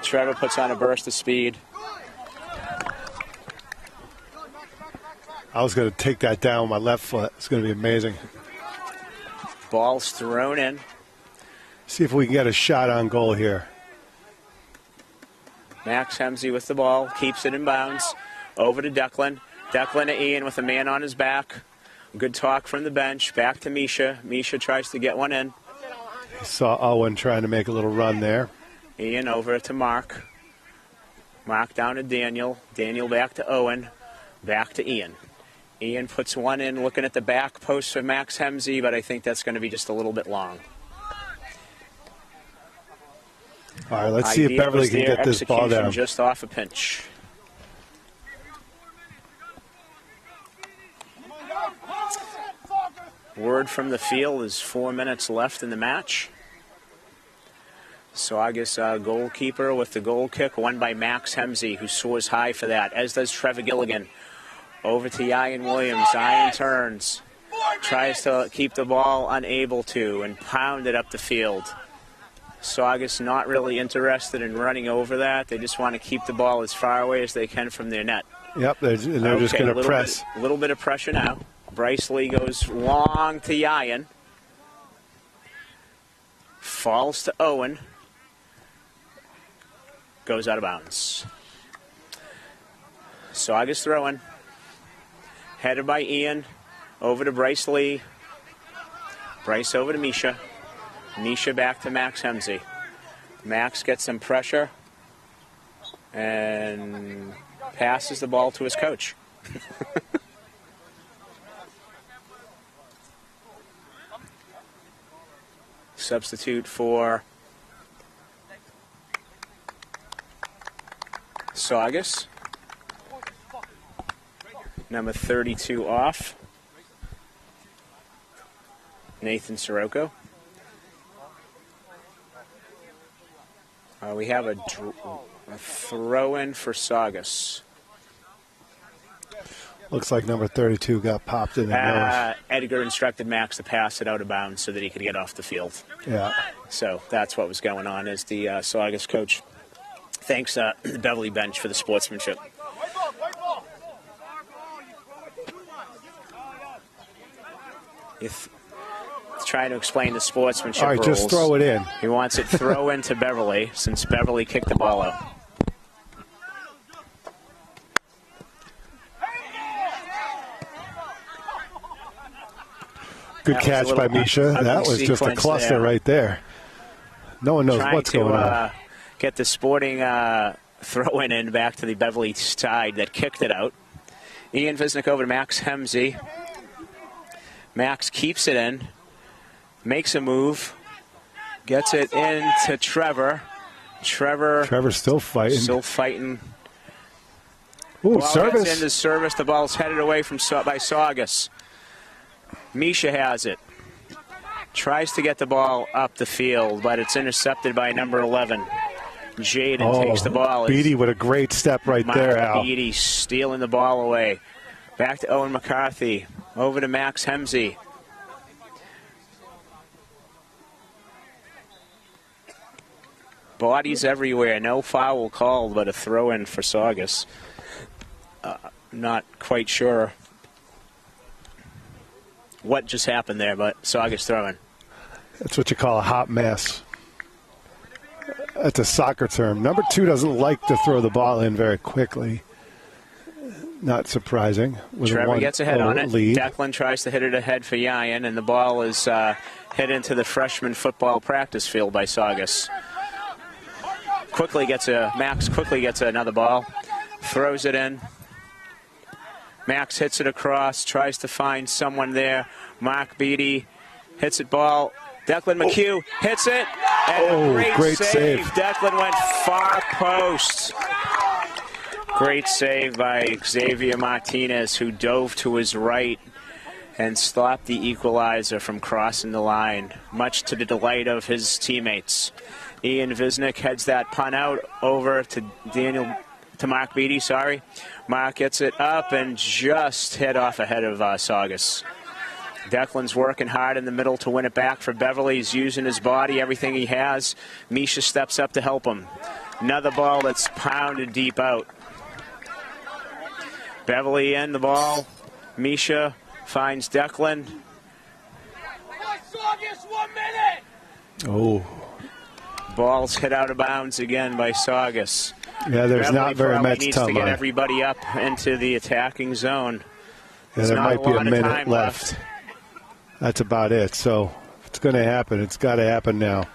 Trevor puts on a burst of speed. I was going to take that down with my left foot. It's going to be amazing. Ball's thrown in. See if we can get a shot on goal here. Max Hemsey with the ball, keeps it in bounds. Over to Declan. Declan to Ian with a man on his back. Good talk from the bench. Back to Misha. Misha tries to get one in. Saw Owen trying to make a little run there. Ian over to Mark. Mark down to Daniel. Daniel back to Owen. Back to Ian. Ian puts one in, looking at the back post for Max Hemsey, but I think that's going to be just a little bit long. All right, let's see if Beverly can get this ball down. Just off a pinch. Word from the field is 4 minutes left in the match. Saugus goalkeeper with the goal kick, won by Max Hemsey, who soars high for that, as does Trevor Gilligan. Over to Ian Williams. Ian turns. Tries to keep the ball, unable to, and pound it up the field. Saugus not really interested in running over that. They just want to keep the ball as far away as they can from their net. Yep, they're just going to press. A little bit of pressure now. Bryce Lee goes long to Ian. Falls to Owen. Goes out of bounds. Saugus throwing. Headed by Ian. Over to Bryce Lee. Bryce over to Misha. Misha back to Max Hemsey. Max gets some pressure and passes the ball to his coach. Substitute for Saugus. Number 32 off. Nathan Sirocco. We have a throw-in for Saugus. Looks like number 32 got popped in the nose. Edgar instructed Max to pass it out of bounds so that he could get off the field. Yeah. So that's what was going on as the Saugus coach thanks the Beverly bench for the sportsmanship. If trying to explain the sportsmanship rules. All right, just throw it in. He wants it throw into Beverly since Beverly kicked the ball out. Good catch by Misha. That was just a cluster right there. No one knows what's going on. Get the Sporting throw in back to the Beverly side that kicked it out. Ian Visnick over to Max Hemsey. Max keeps it in. Makes a move. Gets it into Trevor. Trevor's still fighting. Still fighting. Ooh, ball service. Gets into service. The ball's headed away by Saugus. Misha has it. Tries to get the ball up the field, but it's intercepted by number 11. Jaden takes the ball. Beatty with a great step right there, Al. Beatty stealing the ball away. Back to Owen McCarthy. Over to Max Hemsey. Bodies everywhere. No foul called, but a throw-in for Saugus. Not quite sure what just happened there, but Saugus throwing. That's what you call a hot mess. That's a soccer term. Number 2 doesn't like to throw the ball in very quickly. Not surprising. Trevor gets ahead on it. Lead. Declan tries to hit it ahead for Ian, and the ball is hit into the freshman football practice field by Saugus. Max quickly gets another ball, throws it in. Max hits it across, tries to find someone there. Mark Beatty hits it ball. Declan McHugh hits it. And great save. Declan went far post. Great save by Xavier Martinez, who dove to his right and stopped the equalizer from crossing the line, much to the delight of his teammates. Ian Visnick heads that punt out over to Mark Beatty, Mark gets it up and just hit off ahead of Saugus. Declan's working hard in the middle to win it back for Beverly. He's using his body, everything he has. Misha steps up to help him. Another ball that's pounded deep out. Beverly in the ball. Misha finds Declan. Oh. Ball's hit out of bounds again by Saugus. Yeah, there's Beverly not very much needs time to get left. everybody up into the attacking zone. Yeah, there might be a minute left. That's about it. So if it's going to happen, it's got to happen now.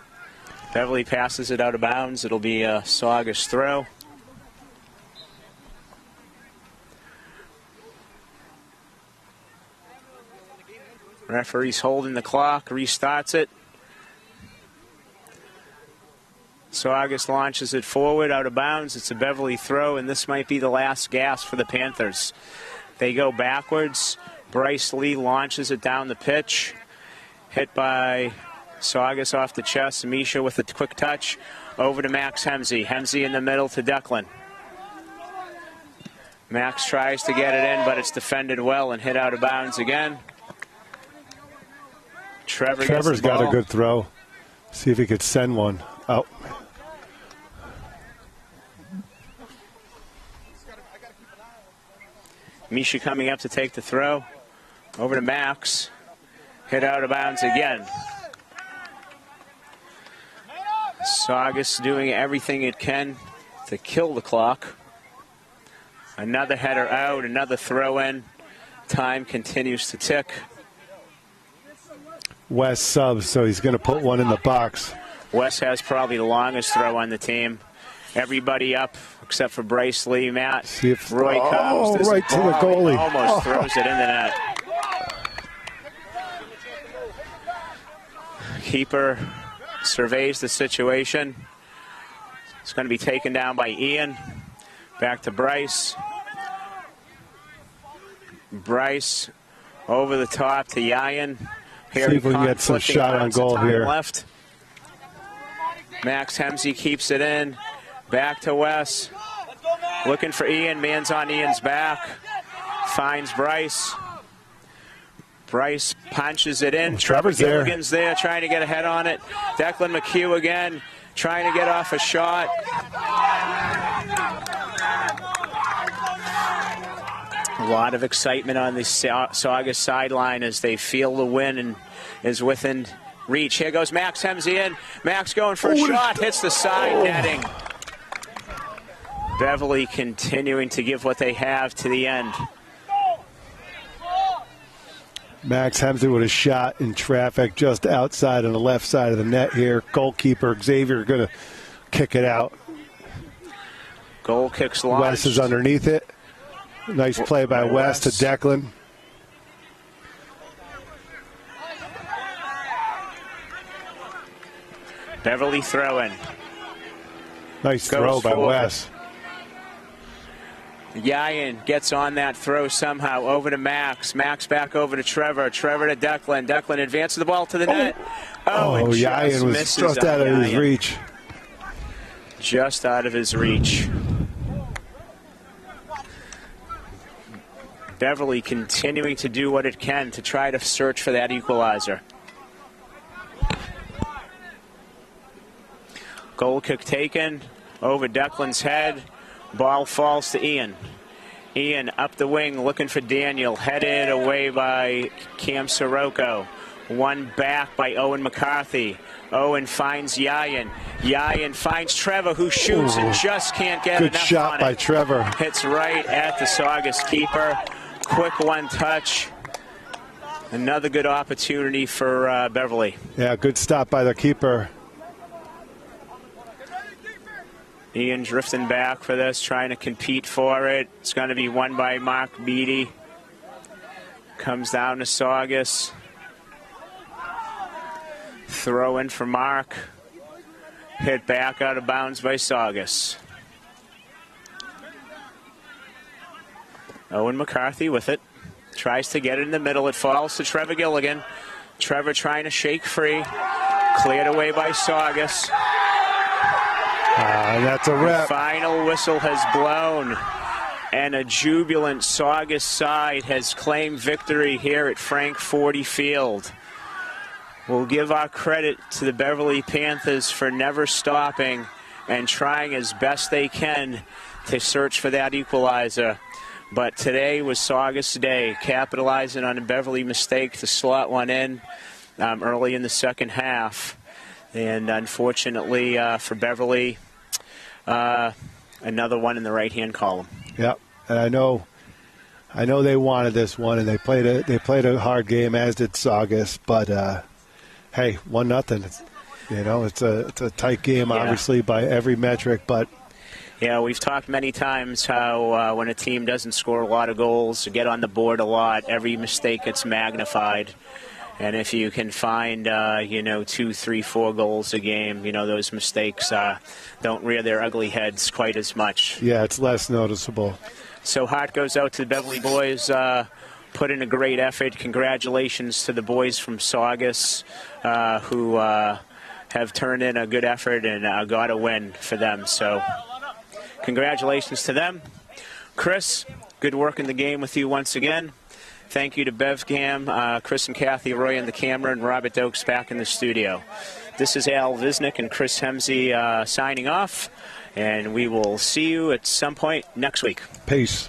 Beverly passes it out of bounds. It'll be a Saugus throw. Referee's holding the clock, restarts it. Saugus launches it forward, out of bounds. It's a Beverly throw, and this might be the last gasp for the Panthers. They go backwards. Bryce Lee launches it down the pitch. Hit by Saugus off the chest. Misha with a quick touch. Over to Max Hemsey. Hemsey in the middle to Declan. Max tries to get it in, but it's defended well and hit out of bounds again. Trevor's got a good throw. See if he could send one out. Misha coming up to take the throw. Over to Max. Hit out of bounds again. Saugus doing everything it can to kill the clock. Another header out, another throw in. Time continues to tick. Wes subs, so he's going to put one in the box. Wes has probably the longest throw on the team. Everybody up except for Bryce Lee. Matt. See if Roy comes. Right to the goalie. Almost throws it in the net. Keeper surveys the situation. It's going to be taken down by Ian. Back to Bryce. Bryce over the top to Yayan. Here see if we can get some shot on goal here. Left. Max Hemsey keeps it in. Back to Wes. Looking for Ian. Man's on Ian's back. Finds Bryce. Bryce punches it in. Trevor's there. Gilligan's there trying to get ahead on it. Declan McHugh again trying to get off a shot. A lot of excitement on the Saugus sideline as they feel the win and is within reach. Here goes Max Hemsey in. Max going for a shot. Hits the side netting. Beverly continuing to give what they have to the end. Max Hemsey with a shot in traffic just outside on the left side of the net here. Goalkeeper Xavier going to kick it out. Goal kicks launched. Wes is underneath it. Nice play by Wes to Declan. Beverly throwing. Nice throw by Wes. Yayan gets on that throw somehow. Over to Max. Max back over to Trevor. Trevor to Declan. Declan advances the ball to the net. Oh, Yayan was just out of his reach. Just out of his reach. Beverly continuing to do what it can to try to search for that equalizer. Goal kick taken over Declan's head. Ball falls to Ian. Ian up the wing looking for Daniel. Headed away by Cam Sirocco. One back by Owen McCarthy. Owen finds Yayan. Yayan finds Trevor, who shoots and just can't get enough on it. Good shot by Trevor. Hits right at the Saugus keeper. Quick one touch. Another good opportunity for Beverly. Yeah, good stop by the keeper. Ian drifting back for this, trying to compete for it. It's going to be won by Mark Beatty. Comes down to Saugus. Throw in for Mark. Hit back out of bounds by Saugus. Owen McCarthy with it. Tries to get it in the middle. It falls to Trevor Gilligan. Trevor trying to shake free. Cleared away by Saugus. That's a wrap. The final whistle has blown, and a jubilant Saugus side has claimed victory here at Frank 40 Field. We'll give our credit to the Beverly Panthers for never stopping and trying as best they can to search for that equalizer. But today was Saugus Day, capitalizing on a Beverly mistake to slot one in early in the second half. And unfortunately for Beverly, another one in the right-hand column. Yep, and I know they wanted this one, and they played a hard game, as did Saugus. But hey, 1-0. It's a tight game, obviously by every metric, but. Yeah, we've talked many times how when a team doesn't score a lot of goals, get on the board a lot, every mistake gets magnified. And if you can find, 2, 3, 4 goals a game, those mistakes don't rear their ugly heads quite as much. Yeah, it's less noticeable. So heart goes out to the Beverly boys. Put in a great effort. Congratulations to the boys from Saugus who have turned in a good effort and got a win for them. So congratulations to them. Chris, good work in the game with you once again. Thank you to BevCam, Chris and Kathy Roy on the camera, and Robert Dokes back in the studio. This is Al Visnick and Chris Hemsey signing off, and we will see you at some point next week. Peace.